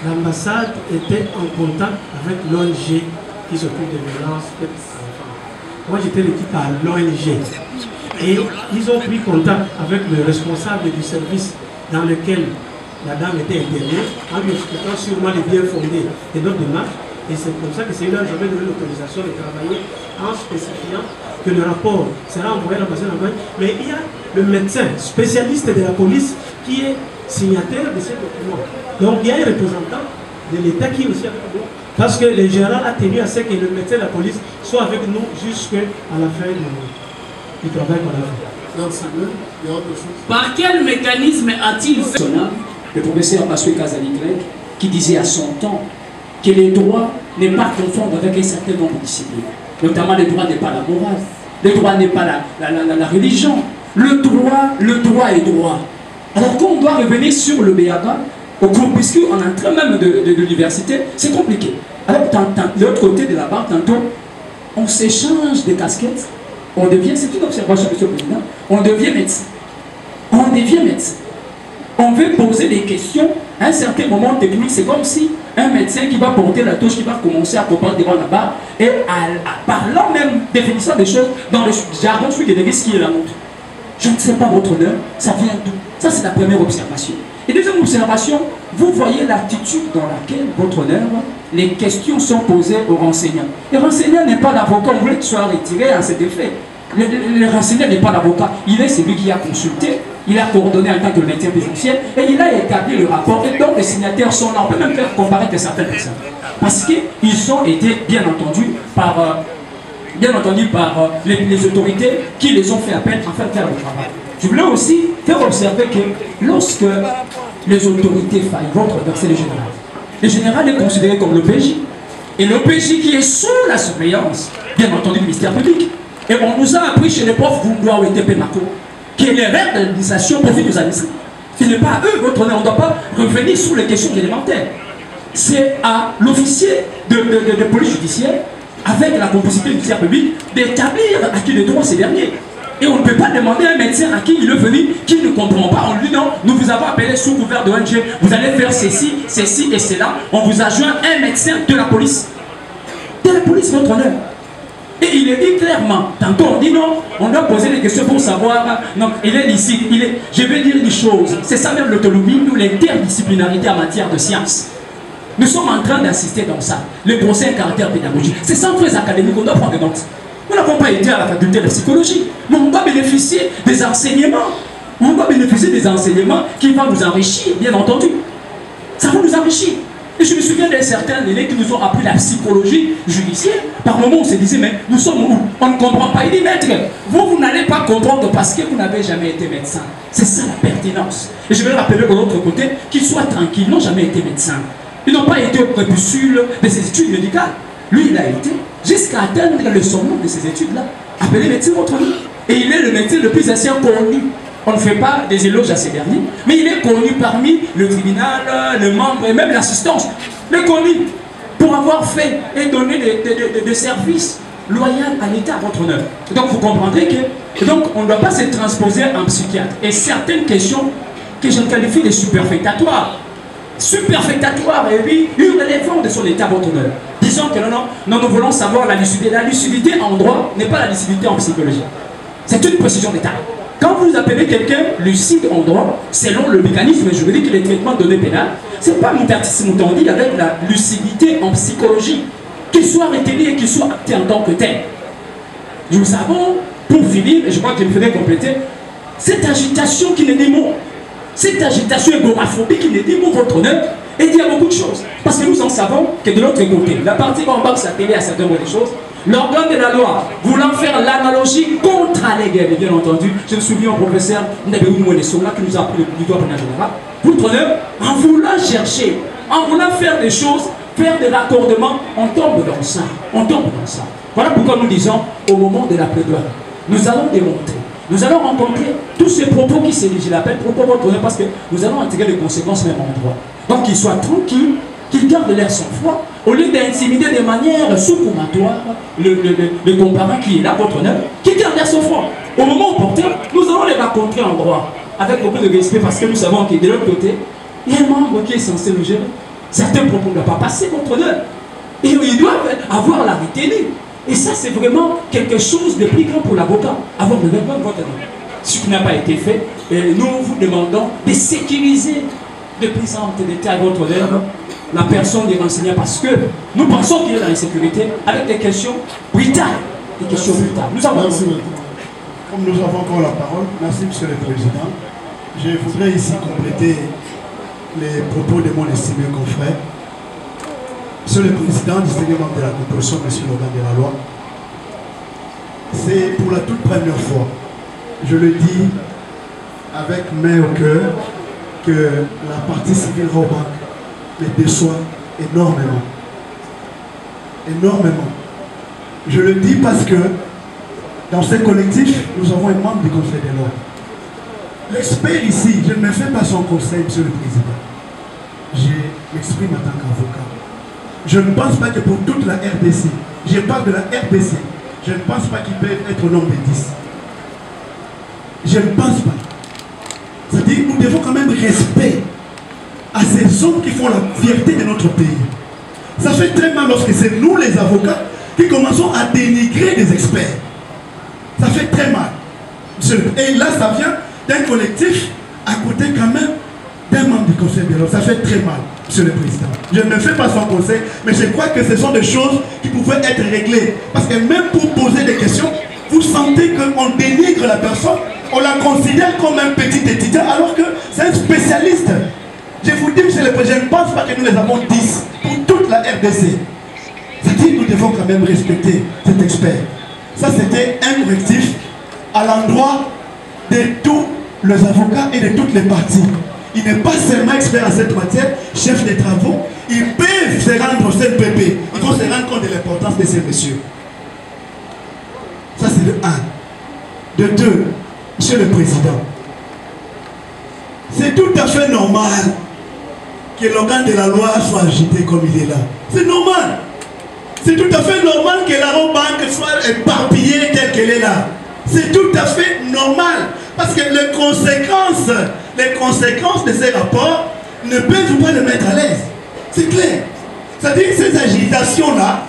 L'ambassade était en contact avec l'ONG qui s'occupe des violences faites aux enfants. Moi, j'étais requis par l'ONG. Et ils ont pris contact avec le responsable du service dans lequel la dame était internée, en lui expliquant sûrement les biens fondés de notre démarche. Et c'est comme ça que c'est là que j'avais donné l'autorisation de travailler en spécifiant que le rapport sera envoyé à l'ambassade d'Allemagne. Mais il y a le médecin spécialiste de la police qui est signataire de ces documents. Donc il y a un représentant de l'État qui est aussi avec nous. Parce que le général a tenu à ce que le médecin de la police soit avec nous jusqu'à la fin du travail qu'on a fait. Par quel mécanisme a-t-il fait? Le professeur Massoui Kazali-Grec qui disait à son temps que les droits n'est pas confondre avec un certain nombre de disciplines. Notamment le droit n'est pas la morale, le droit n'est pas la religion. Le droit est droit. Alors quand on doit revenir sur le BABA, au cours, puisqu'on est en train même de l'université, c'est compliqué. Alors de l'autre côté de la barre, tantôt, on s'échange des casquettes, on devient, c'est une observation, Monsieur le Président, on devient médecin. On devient médecin. On veut poser des questions à un certain moment technique. C'est comme si un médecin qui va porter la touche, qui va commencer à préparer devant la barre, et parlant même, définissant des choses dans le jargon, celui qui est qui est la nôtre. Je ne sais pas votre honneur, ça vient d'où? Ça, c'est la première observation. Et deuxième observation, vous voyez l'attitude dans laquelle, votre honneur, les questions sont posées aux renseignants. Le renseignant n'est pas l'avocat, on voulait qu'il soit retiré à cet effet. Le renseignant n'est pas l'avocat, il est celui qui a consulté, il a coordonné en tant que médecin présentiel et il a établi le rapport. Et donc les signataires sont là, on peut même faire comparaître certaines personnes. Parce qu'ils ont été bien entendu par les autorités qui les ont fait appel afin de faire le travail. Je voulais aussi faire observer que lorsque les autorités faillent, votre c'est le général. Le général est considéré comme l'OPJ. Et l'OPJ qui est sous la surveillance, bien entendu, du ministère public. Et on nous a appris chez les profs Goundoua ou Pénaco que l'erreur de l'administration profite aux administrés. Ce n'est pas à eux, votre honneur, on ne doit pas revenir sur les questions élémentaires. C'est à l'officier de police judiciaire, avec la complicité du ministère public, d'établir à qui le droit ces derniers. Et on ne peut pas demander à un médecin à qui il est venu, qui ne comprend pas. On lui dit non, nous vous avons appelé sous couvert de ONG, vous allez faire ceci et cela. On vous a joint un médecin de la police. De la police, votre honneur. Et il est dit clairement, tantôt on dit non, on doit poser des questions pour savoir, non, il est licite, je vais dire une chose, c'est ça même l'autonomie, nous l'interdisciplinarité en matière de sciences. Nous sommes en train d'assister dans ça, le procès à caractère pédagogique. C'est sans très académique, on doit prendre des notes. Nous n'avons pas été à la faculté de psychologie, mais on doit bénéficier des enseignements. On doit bénéficier des enseignements qui vont nous enrichir, bien entendu. Ça va nous enrichir. Et je me souviens de certains élèves qui nous ont appris la psychologie judiciaire. Par moments, on se disait, mais nous sommes où? On ne comprend pas. Il dit, maître, vous n'allez pas comprendre parce que vous n'avez jamais été médecin. C'est ça la pertinence. Et je vais rappeler de l'autre côté qu'ils soient tranquilles, ils n'ont jamais été médecins. Ils n'ont pas été au crépuscule de ces études médicales. Lui, il a été jusqu'à atteindre le sommet de ces études-là, appelé médecin votre nom. Et il est le médecin le plus ancien connu. On ne fait pas des éloges à ces derniers, mais il est connu parmi le tribunal, le membre et même l'assistance. Il est connu pour avoir fait et donné des services loyaux à l'État à votre honneur. Donc vous comprendrez que donc, on ne doit pas se transposer en psychiatre. Et certaines questions que je qualifie de superfétatoires, et puis irrélévantes de son état à votre honneur. Disons que non, nous voulons savoir la lucidité. La lucidité en droit n'est pas la lucidité en psychologie. C'est une précision d'état. Quand vous appelez quelqu'un lucide en droit, selon le mécanisme juridique et les traitements de données pénales, ce n'est pas dit avec la lucidité en psychologie, qu'il soit retenu et qu'il soit acté en tant que tel. Nous savons, pour finir, et je crois qu'il me faudrait compléter, cette agitation qui n'est des mots, cette agitation égoraphobique qui n'est des mots votre honneur, et dit à beaucoup de choses. Parce que nous en savons que de l'autre côté, la partie qu'on va s'atteler à certaines des choses, l'organe de la loi, voulant faire l'analogie contre les guerres, bien entendu, je me souviens au professeur Nabéou Mouelessola qui nous a appris le doigt pénal général, votre honneur, en voulant chercher, en voulant faire des choses, faire des raccordements, on tombe dans ça, on tombe dans ça. Voilà pourquoi nous disons, au moment de la plaidoirie, nous allons démontrer, nous allons rencontrer tous ces propos qui s'éligent, je l'appelle propos votre honneur parce que nous allons intégrer les conséquences même en droit. Donc qu'ils soient tranquilles, qu'ils gardent leur sang-froid, au lieu d'intimider de manière sous-commatoire le comparant qui est là, votre honneur, qui garde leur sang-froid. Au moment opportun, nous allons les rencontrer en droit, avec beaucoup de respect, parce que nous savons que de l'autre côté, il y a un membre qui est censé nous gérer. Certains propos ne doivent pas passer, votre honneur. Et ils doivent avoir la retenue. Et ça, c'est vraiment quelque chose de plus grand pour l'avocat, avoir le verbe de votre honneur. Ce qui n'a pas été fait, nous vous demandons de sécuriser de plus en plus détails à votre honneur la personne des renseignants parce que nous pensons qu'il est dans l'insécurité avec des questions brutales. Des questions brutales. Nous avons... Merci. Comme nous avons encore la parole, merci Monsieur le Président. Je voudrais ici compléter les propos de mon estimé confrère. Monsieur le Président, distingué membre de la composition, Monsieur l'organe de la loi, c'est pour la toute première fois, je le dis avec main au cœur, que la partie civile Robank les déçoit énormément. Énormément. Je le dis parce que dans ce collectif, nous avons un membre du Conseil de l'ordre. L'expert ici, je ne me fais pas son conseil, Monsieur le Président. Je m'exprime en tant qu'avocat. Je ne pense pas que pour toute la RDC, je parle de la RDC, je ne pense pas qu'ils peuvent être au nombre de 10. Je ne pense pas. C'est-à-dire que nous devons quand même respect à ces hommes qui font la fierté de notre pays. Ça fait très mal lorsque c'est nous les avocats qui commençons à dénigrer des experts. Ça fait très mal. Et là, ça vient d'un collectif à côté quand même d'un membre du Conseil de l'ordre. Ça fait très mal, Monsieur le Président. Je ne fais pas son conseil, mais je crois que ce sont des choses qui pouvaient être réglées. Parce que même pour poser des questions, vous sentez qu'on dénigre la personne, on la considère comme un petit étudiant alors que c'est un spécialiste. Je vous dis, Monsieur le Président, je ne pense pas que nous les avons 10 pour toute la RDC. C'est-à-dire que nous devons quand même respecter cet expert. Ça, c'était un correctif à l'endroit de tous les avocats et de toutes les parties. Il n'est pas seulement expert en cette matière, chef des travaux, ils peuvent se rendre au CNPP. Il faut se rendre compte de l'importance de ces messieurs. Ça, c'est de 1. De 2, Monsieur le Président, c'est tout à fait normal que l'organe de la loi soit agité comme il est là. C'est normal. C'est tout à fait normal que la Robank soit éparpillée telle qu'elle est là. C'est tout à fait normal. Parce que les conséquences de ces rapports ne peuvent pas le mettre à l'aise. C'est clair. C'est-à-dire que ces agitations-là,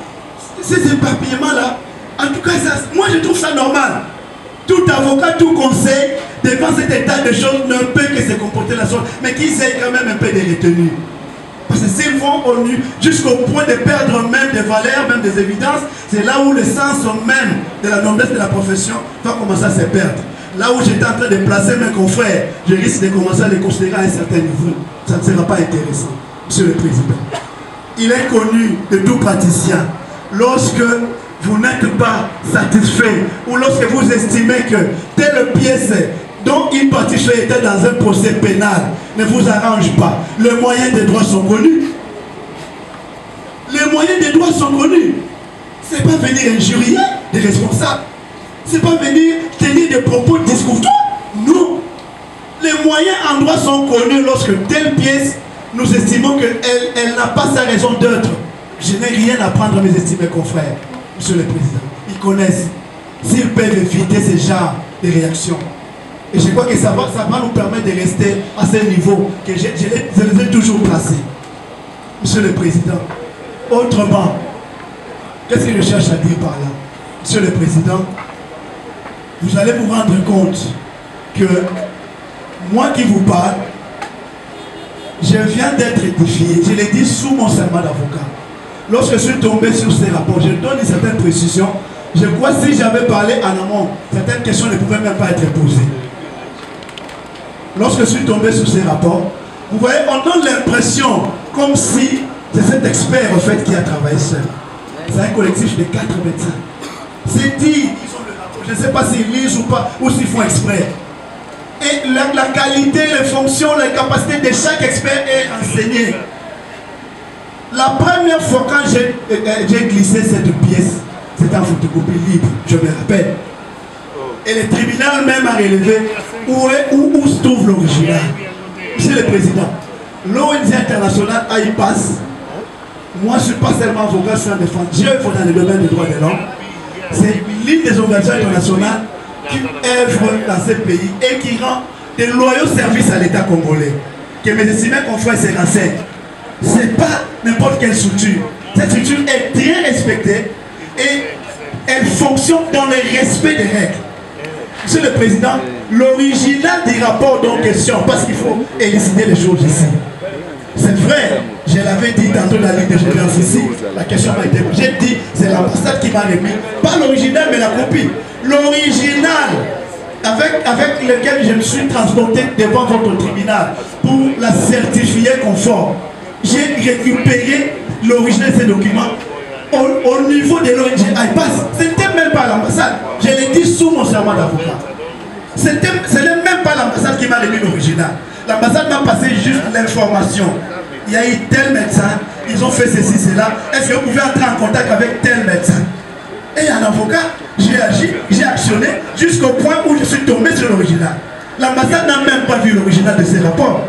ces éparpillements-là, en tout cas, ça, moi je trouve ça normal. Tout avocat, tout conseil, devant cet état de choses, ne peut que se comporter la sorte, mais qu'ils aient quand même un peu de retenue. Parce que s'ils vont jusqu'au point de perdre même des valeurs, même des évidences, c'est là où le sens même de la noblesse de la profession va commencer à se perdre. Là où j'étais en train de placer mes confrères, je risque de commencer à les considérer à un certain niveau. Ça ne sera pas intéressant, Monsieur le Président. Il est connu de tout praticien. Lorsque vous n'êtes pas satisfait ou lorsque vous estimez que telle pièce dont une partie était dans un procès pénal ne vous arrange pas, les moyens de droit sont connus. Les moyens des droits sont connus. Ce n'est pas venir injurier des responsables. Ce n'est pas venir tenir des propos discourtois. Non. Les moyens en droit sont connus lorsque telle pièce, nous estimons qu'elle n'a pas sa raison d'être. Je n'ai rien à prendre à mes estimés confrères, Monsieur le Président. Ils connaissent. S'ils peuvent éviter ce genre de réactions. Et je crois que ça va nous permettre de rester à ce niveau que je les ai toujours placés. Monsieur le Président, autrement, qu'est-ce que je cherche à dire par là? Monsieur le Président, vous allez vous rendre compte que moi qui vous parle, je viens d'être édifié, je l'ai dit sous mon serment d'avocat. Lorsque je suis tombé sur ces rapports, je donne une certaine précision. Je crois que si j'avais parlé en amont, certaines questions ne pouvaient même pas être posées. Lorsque je suis tombé sur ces rapports, vous voyez, on donne l'impression comme si c'est cet expert en fait qui a travaillé seul. C'est un collectif de 4 médecins. C'est dit, ils ont le rapport. Je ne sais pas s'ils lisent ou pas, ou s'ils font exprès. Et la qualité, les fonctions, les capacités de chaque expert est enseignée. La première fois quand j'ai glissé cette pièce, c'était en photocopie libre, je me rappelle. Et le tribunal même a relevé où se trouve l'original. Monsieur le Président, l'ONG internationale AIPAS, moi je ne suis pas seulement avocat, je suis un défenseur, j'œuvre dans le domaine des droits de l'homme. C'est l'une des organisations internationales qui œuvre dans ce pays et qui rend de loyaux services à l'État congolais. Que mes estimés confrères se renseignent. Ce n'est pas n'importe quelle structure. Cette structure est bien respectée et elle fonctionne dans le respect des règles. Monsieur le Président, l'original des rapports en question, parce qu'il faut élucider les choses ici. C'est vrai, je l'avais dit tantôt dans la Ligue de Génération ici, la question m'a été posée. J'ai dit, c'est l'ambassade qui m'a remis, pas l'original mais la copie. L'original avec lequel je me suis transporté devant votre tribunal pour la certifier conforme. J'ai récupéré l'original de ces documents au niveau de l'ONG AIPAS. Ce n'était même pas l'ambassade. Je l'ai dit sous mon serment d'avocat. Ce n'est même pas l'ambassade qui m'a remis l'original. L'ambassade m'a passé juste l'information. Il y a eu tel médecin, ils ont fait ceci, cela. Est-ce que vous pouvez entrer en contact avec tel médecin? Et un avocat, j'ai agi, j'ai actionné jusqu'au point où je suis tombé sur l'original. L'ambassade n'a même pas vu l'original de ces rapports.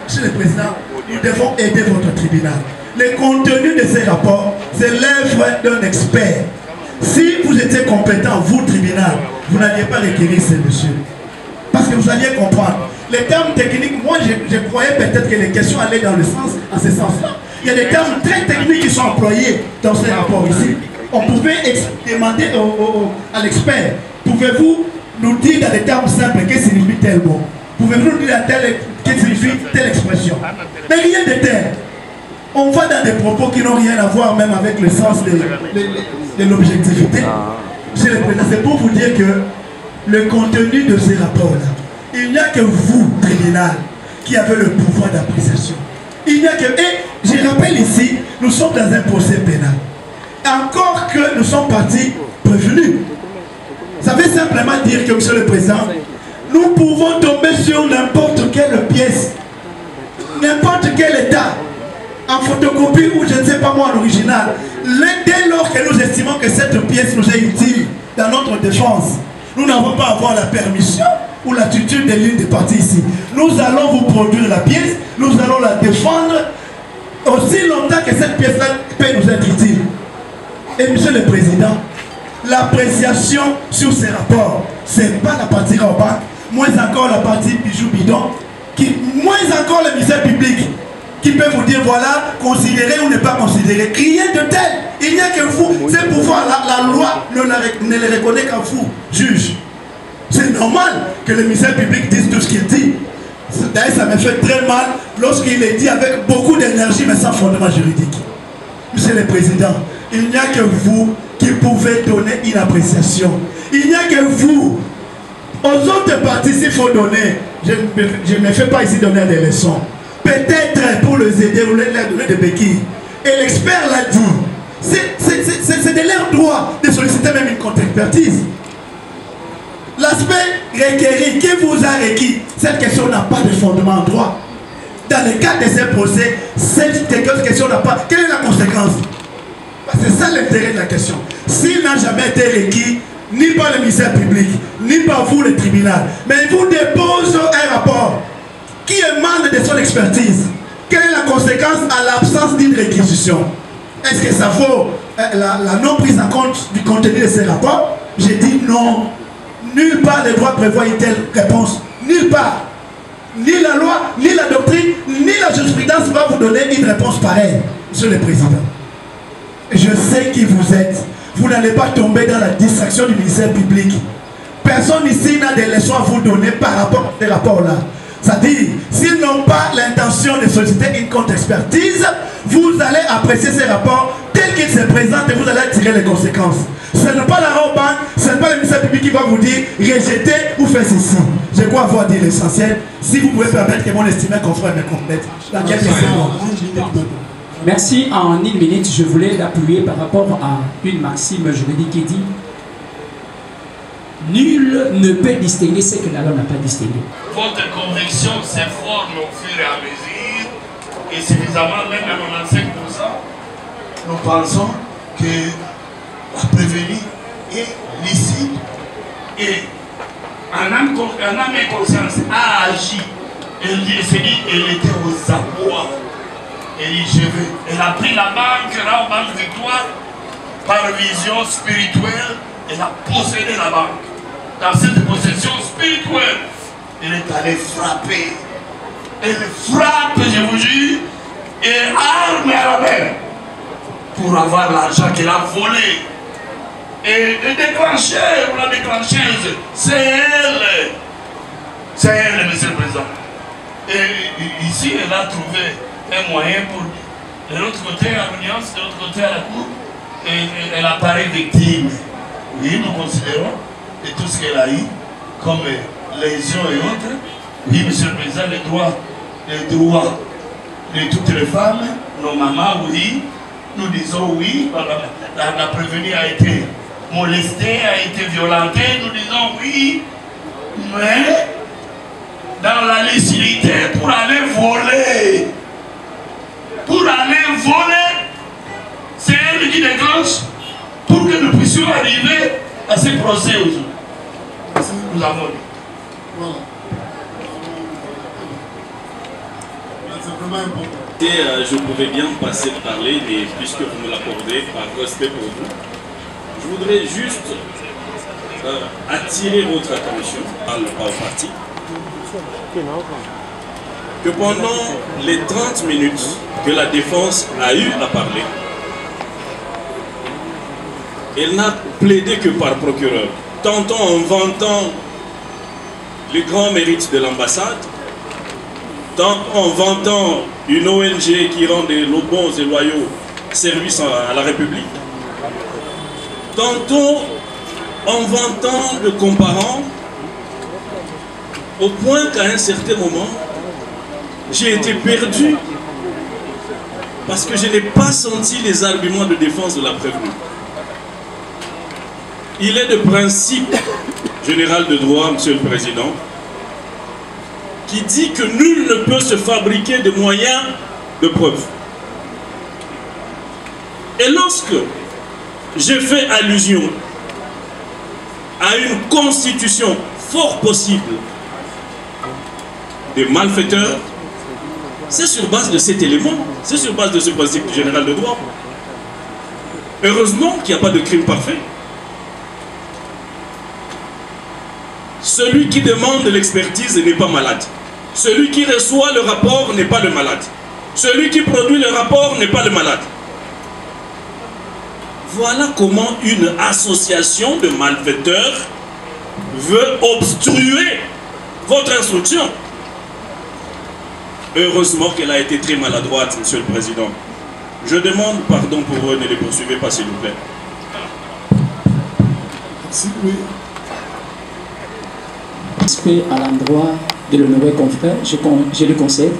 Monsieur le Président, nous devons aider votre tribunal. Le contenu de ces rapports, c'est l'œuvre d'un expert. Si vous étiez compétent, vous, tribunal, vous n'alliez pas requérir ces messieurs. Parce que vous alliez comprendre. Les termes techniques, moi je croyais peut-être que les questions allaient dans le sens, en ce sens-là. Il y a des termes très techniques qui sont employés dans ces rapports ici. On pouvait demander à l'expert, pouvez-vous nous dire dans des termes simples qu'est-ce que signifie tel mot? Pouvez-vous nous dire qu'est-ce que signifie telle expression? Mais rien de tel. On va dans des propos qui n'ont rien à voir même avec le sens de l'objectivité. C'est pour vous dire que le contenu de ces rapports-là, il n'y a que vous, tribunal, qui avez le pouvoir d'appréciation. Il n'y a que... Et je rappelle ici, nous sommes dans un procès pénal. Encore que nous sommes partis prévenus. Ça veut simplement dire que, Monsieur le Président, nous pouvons tomber sur n'importe quelle pièce, n'importe quel état, en photocopie ou je ne sais pas moi en original. Dès lors que nous estimons que cette pièce nous est utile dans notre défense, nous n'avons pas à avoir la permission ou l'attitude des lignes de parti ici. Nous allons vous produire la pièce, nous allons la défendre aussi longtemps que cette pièce-là peut nous être utile. Et Monsieur le Président, l'appréciation sur ces rapports, ce n'est pas la partie rabat, moins encore la partie bijou bidon, moins encore le ministère public, qui peut vous dire voilà, considérer ou ne pas considérer. Rien de tel. Il n'y a que vous. C'est pouvoir. La loi ne les reconnaît qu'à vous, juge. C'est normal que le ministère public dise tout ce qu'il dit. D'ailleurs, ça me fait très mal lorsqu'il est dit avec beaucoup d'énergie, mais sans fondement juridique. Monsieur le Président, il n'y a que vous qui pouvez donner une appréciation. Il n'y a que vous. Aux autres partis, s'il faut donner, je ne me fais pas ici donner des leçons. Peut-être pour les aider ou leur donner des béquilles. Et l'expert l'a dit. C'est de leur droit de solliciter même une contre-expertise. L'aspect requéri, qui vous a requis, cette question n'a pas de fondement en droit. Dans le cadre de ces procès, cette question n'a pas. Quelle est la conséquence? C'est ça l'intérêt de la question. S'il n'a jamais été requis, ni par le ministère public, ni par vous, le tribunal, mais il vous dépose un rapport qui émane de son expertise. Quelle est la conséquence à l'absence d'une réquisition? Est-ce que ça vaut la non prise en compte du contenu de ces rapports? J'ai dit non. Nulle part le droit prévoit une telle réponse. Nulle part. Ni la loi, ni la doctrine, ni la jurisprudence va vous donner une réponse pareille, Monsieur le Président. Je sais qui vous êtes. Vous n'allez pas tomber dans la distraction du ministère public. Personne ici n'a des leçons à vous donner par rapport à ces rapports-là. C'est-à-dire, s'ils n'ont pas l'intention de solliciter une contre-expertise, vous allez apprécier ces rapports tels qu'ils se présentent et vous allez tirer les conséquences. Ce n'est pas la Robank, ce n'est pas le ministère public qui va vous dire rejetez ou faites ceci. Je crois avoir dit l'essentiel. Si vous pouvez permettre que mon estimé confrère me complète dans quelques secondes. Merci. En une minute, je voulais l'appuyer par rapport à une maxime juridique qui dit nul ne peut distinguer ce que la loi n'a pas distingué. Votre conviction s'informe au fur et à mesure et suffisamment, même à 95%, nous pensons que la prévenue est licite et en âme et conscience a agi. Elle s'est dit, elle était aux abois. Elle dit, je vais. Elle a pris la banque, la banque Victoire, par vision spirituelle, elle a possédé la banque. Dans cette possession spirituelle, elle est allée frapper. Elle frappe, je vous jure, et arme à la main pour avoir l'argent qu'elle a volé. Et le déclencheur ou la déclencheuse, c'est elle. C'est elle, Monsieur le Président. Et ici, elle a trouvé un moyen pour de l'autre côté à l'audience, de l'autre côté à la cour, et elle apparaît victime. Oui, nous considérons et tout ce qu'elle a eu comme lésions et autres. Oui, Monsieur le Président, les droits de toutes les femmes, nos mamans, oui, nous disons oui, la prévenue a été molestée, a été violentée, nous disons oui, mais dans la lucidité pour aller voler. Pour aller voler, c'est elle qui déclenche pour que nous puissions arriver à ce procès aujourd'hui. Nous avons dit. Voilà. C'est vraiment important. Et je pouvais bien passer de parler, mais puisque vous me l'accordez, par respect pour vous, je voudrais juste attirer votre attention au parti que pendant les 30 minutes que la défense a eu à parler, elle n'a plaidé que par procureur, tantôt en vantant les grands mérites de l'ambassade, tantôt en vantant une ONG qui rend des bons et loyaux services à la République, tantôt en vantant le comparant, au point qu'à un certain moment, j'ai été perdu parce que je n'ai pas senti les arguments de défense de la prévenue. Il est de principe général de droit, Monsieur le Président, qui dit que nul ne peut se fabriquer de moyens de preuve. Et lorsque j'ai fait allusion à une constitution fort possible des malfaiteurs, c'est sur base de cet élément, c'est sur base de ce principe général de droit. Heureusement qu'il n'y a pas de crime parfait. Celui qui demande l'expertise n'est pas malade. Celui qui reçoit le rapport n'est pas le malade. Celui qui produit le rapport n'est pas le malade. Voilà comment une association de malfaiteurs veut obstruer votre instruction. Heureusement qu'elle a été très maladroite, Monsieur le Président. Je demande pardon pour eux, ne les poursuivez pas, s'il vous plaît. Merci, oui. Respect à l'endroit de l'honoré confrère, je le concède,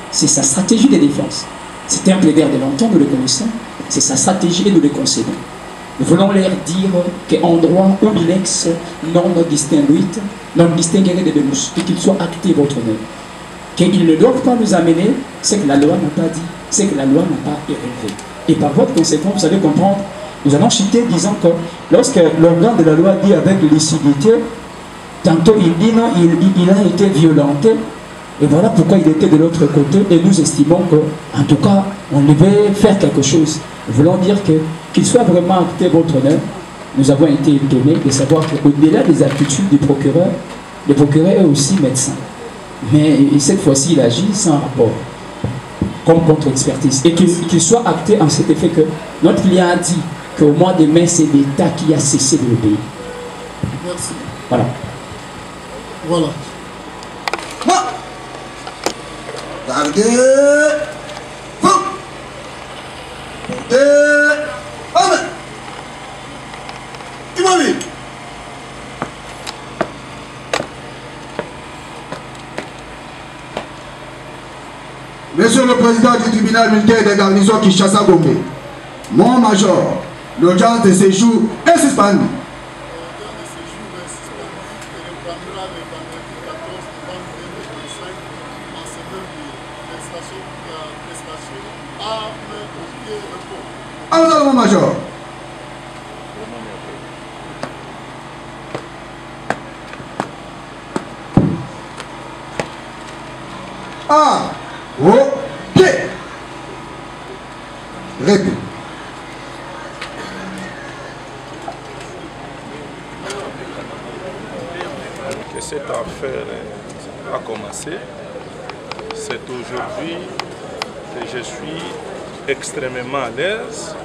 c'est sa stratégie de défense. C'était un plaidoyer de longtemps, nous le connaissons, c'est sa stratégie et nous le concédons. Nous voulons leur dire qu'en droit ou bilex non distinguite, non distingué de nous, et qu'il soit acté votre honneur. Qu'ils ne doivent pas nous amener ce que la loi n'a pas dit, ce que la loi n'a pas élevé. Et par voie de conséquence, vous allez comprendre, nous allons chuter disant que lorsque l'organe de la loi dit avec lucidité, tantôt il dit non, il a été violenté, et voilà pourquoi il était de l'autre côté, et nous estimons que, en tout cas, on devait faire quelque chose. Nous voulons dire qu'il soit vraiment acté votre honneur. Nous avons été étonnés de savoir qu'au-delà des aptitudes du procureur, le procureur est aussi médecin. Mais cette fois-ci, il agit sans rapport, comme contre-expertise. Et qu'il soit acté en cet effet que notre client a dit qu'au mois de mai, c'est l'État qui a cessé de l'obéir. Merci. Voilà. Voilà. Targué. Monsieur le Président du tribunal militaire des garnisons Kinshasa-Gombe, mon major, l'audience de séjour est suspendue. Alors, mon major. Ah, ok. Répète. Que cette affaire a commencé, c'est aujourd'hui que je suis extrêmement à l'aise,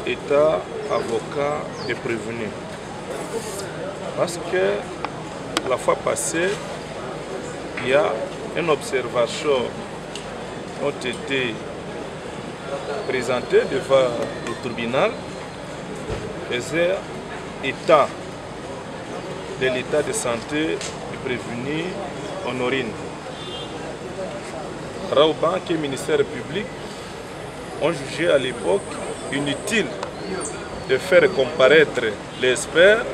État, avocat et prévenu. Parce que la fois passée, il y a une observation qui ont été présentées devant le tribunal, faisait état de l'état de santé du prévenu Honorine. Raobank et le ministère public ont jugé à l'époque inutile de faire comparaître l'expert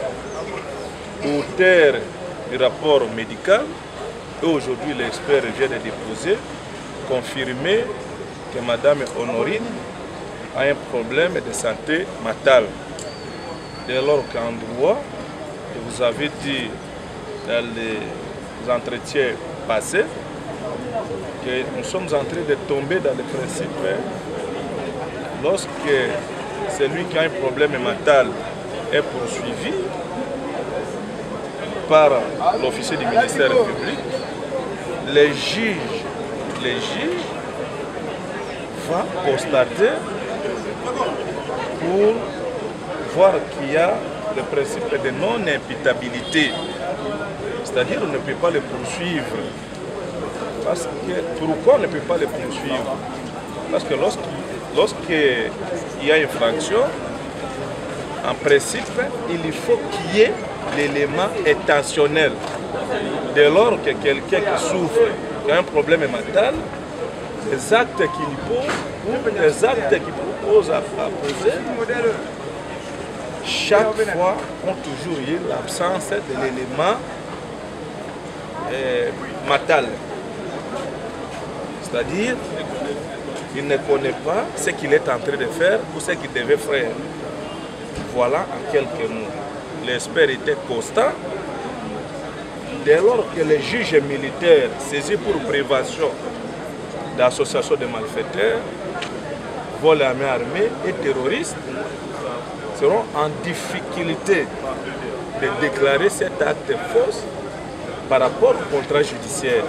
pour taire du rapport médical. Et aujourd'hui, l'expert vient de déposer, confirmer que Madame Honorine a un problème de santé mentale. Dès lors qu'en droit, vous avez dit dans les entretiens passés, que nous sommes en train de tomber dans le principe lorsque celui qui a un problème mental est poursuivi par l'officier du ministère public, les juges vont constater pour voir qu'il y a le principe de non-imputabilité. C'est-à-dire qu'on ne peut pas le poursuivre. Parce que, pourquoi on ne peut pas le poursuivre? Parce que lorsqu'il y a infraction, en principe, il faut qu'il y ait l'élément intentionnel. Dès lors que quelqu'un qui souffre, qui a un problème mental, les actes qu'il pose ou les actes qu'il propose à poser, chaque fois ont toujours eu l'absence de l'élément mental. C'est-à-dire, il ne connaît pas ce qu'il est en train de faire ou ce qu'il devait faire. Voilà en quelques mots. L'expert était constant. Dès lors que les juges militaires saisis pour prévention d'associations de malfaiteurs, vol à main armée et terroristes seront en difficulté de déclarer cet acte faux par rapport au contrat judiciaire.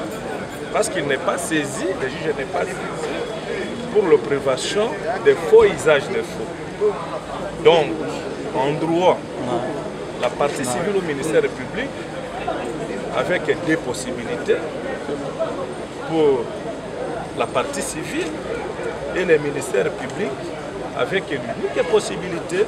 Parce qu'il n'est pas saisi, le juge n'est pas saisi pour la prévention des faux usages de faux. Donc, en droit, la partie civile au ministère public, avec deux possibilités, pour la partie civile et le ministère public, avec l'unique possibilité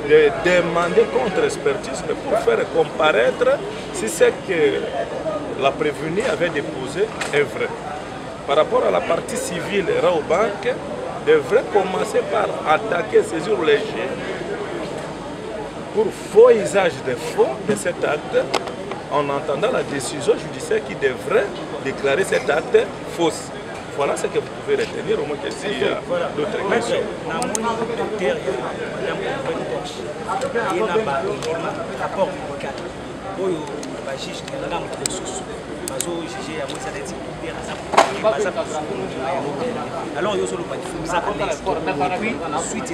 de demander contre-expertise pour faire comparaître si c'est que la prévenue avait déposé est vrai. Par rapport à la partie civile, Raobank devrait commencer par attaquer, saisir les juges pour faux usage de faux de cet acte, en entendant la décision judiciaire qui devrait déclarer cet acte fausse. Voilà ce que vous pouvez retenir, au moins que s'il y a d'autres questions. Alors, il y a suite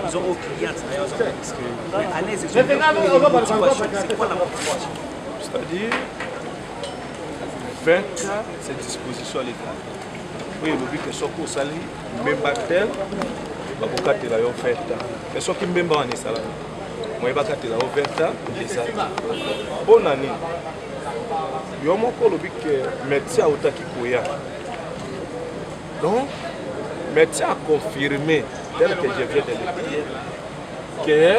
ils ont aux clients, c'est quoi la motivation? C'est-à-dire 20 cas, cette disposition à l'État. Oui, le but que ce soit sali, même pas tel, il va y avoir 20 ans. Mais ce qui même pas en Israël, moi, il va y avoir 20 ans, les ans. Bonne année. Il y a encore le but que le médecin a été koya. Donc, le médecin a confirmé, tel que je viens de le dire, que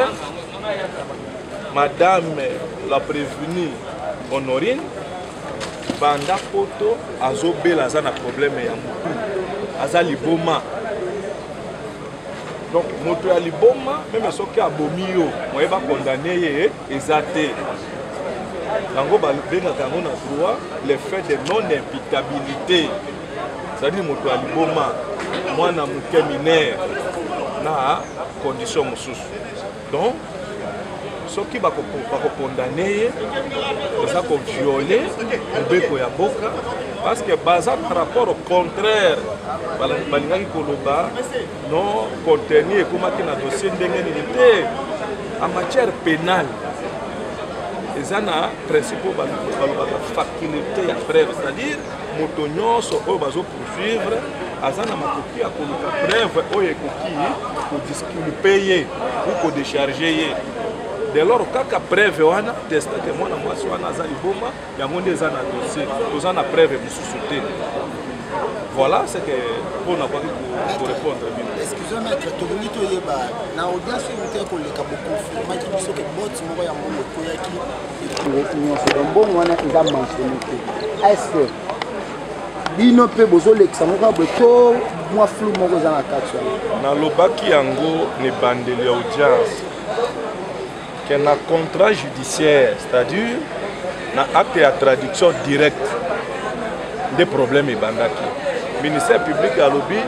Madame la prévenue Honorine, banda poto azobela za na problème ya mutu aza liboma. Donc moto ya liboma même soki abomi yo moye ba condamner ye ezate. Yango ba bengaka yango na droit le fait de non imputabilité. C'est-à-dire moto ya liboma mwana muke mineur na condition mosusu. Donc soki bako condamner ça ko violer mbeko ya boka parce que baza par rapport au contraire balingaki koloba non contenu ekomaki na dossier ndenge nini te en matière pénale eza na principe balobaka faculté ya preuve, c'est-à-dire moto nyonso oyo bazo poursuivre aza na makoki ya koluka preuve oyo ekoki kodisculpe ye ou kodécharge ye. Dès lors, kaka preuve wana testa que mwana mwasi wana aza liboma yango nde eza na dossier toza na preuve mosusu te. Voilà ce que pour na kwaki pour répondre bien. Excusez-moi maître, tobongi toyeba na audience yote ko leka confirmer ki biso ke bot moko ya mongo koyaki nyonso mbongo wana eza mentionné te. Est-ce bino pe bozo lekisa moko ba to mwa flou moko za na kati na lobaki yango ne bandeli audience que na contrat judiciaire, c'est-à-dire na acte de traduction directe des problèmes et bandaki. Le ministère public a lobby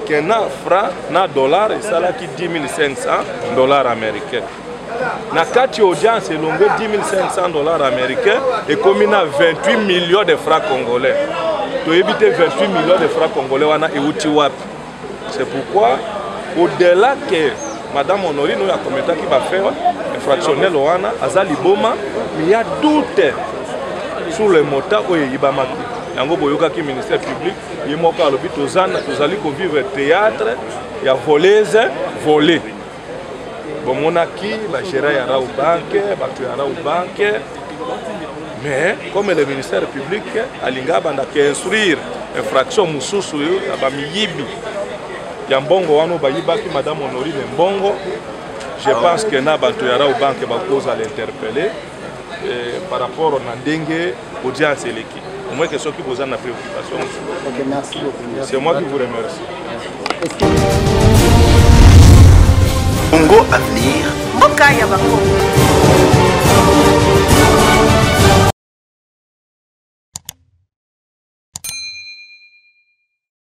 que na franc, na dollar et ça là qui 10 500 dollars américains. Na kati audience et longue 10 500 dollars américains et comme il a 28 millions de francs congolais. To éviter 28 millions de francs congolais wana et uti wapi. C'est pourquoi au-delà que Madame Honorine a commenté qui va faire infractionnel wana aza liboma, mais il y a doute sur le mota oyo yibamaki. Yango boyoka ki ministère public yimoka alobi tozali ko vivre théâtre ya voleuse volé. Bomonaki ba gérant ya Rau banque, batu ya Rau banque. Mais comme le ministère public alinga banda instruire infraction mususu ya ba miyibi ya mbongo wano bayibaki Madame Honorine mbongo. Je pense que na bantu ya Rau banque ba cause à l'interpeller par rapport à Ndenge audience eleki. Au moins que ceux qui vous en ont préoccupation. Ok, merci beaucoup. C'est moi qui vous remercie. Congo Avenir. Mboka ya Bakongo.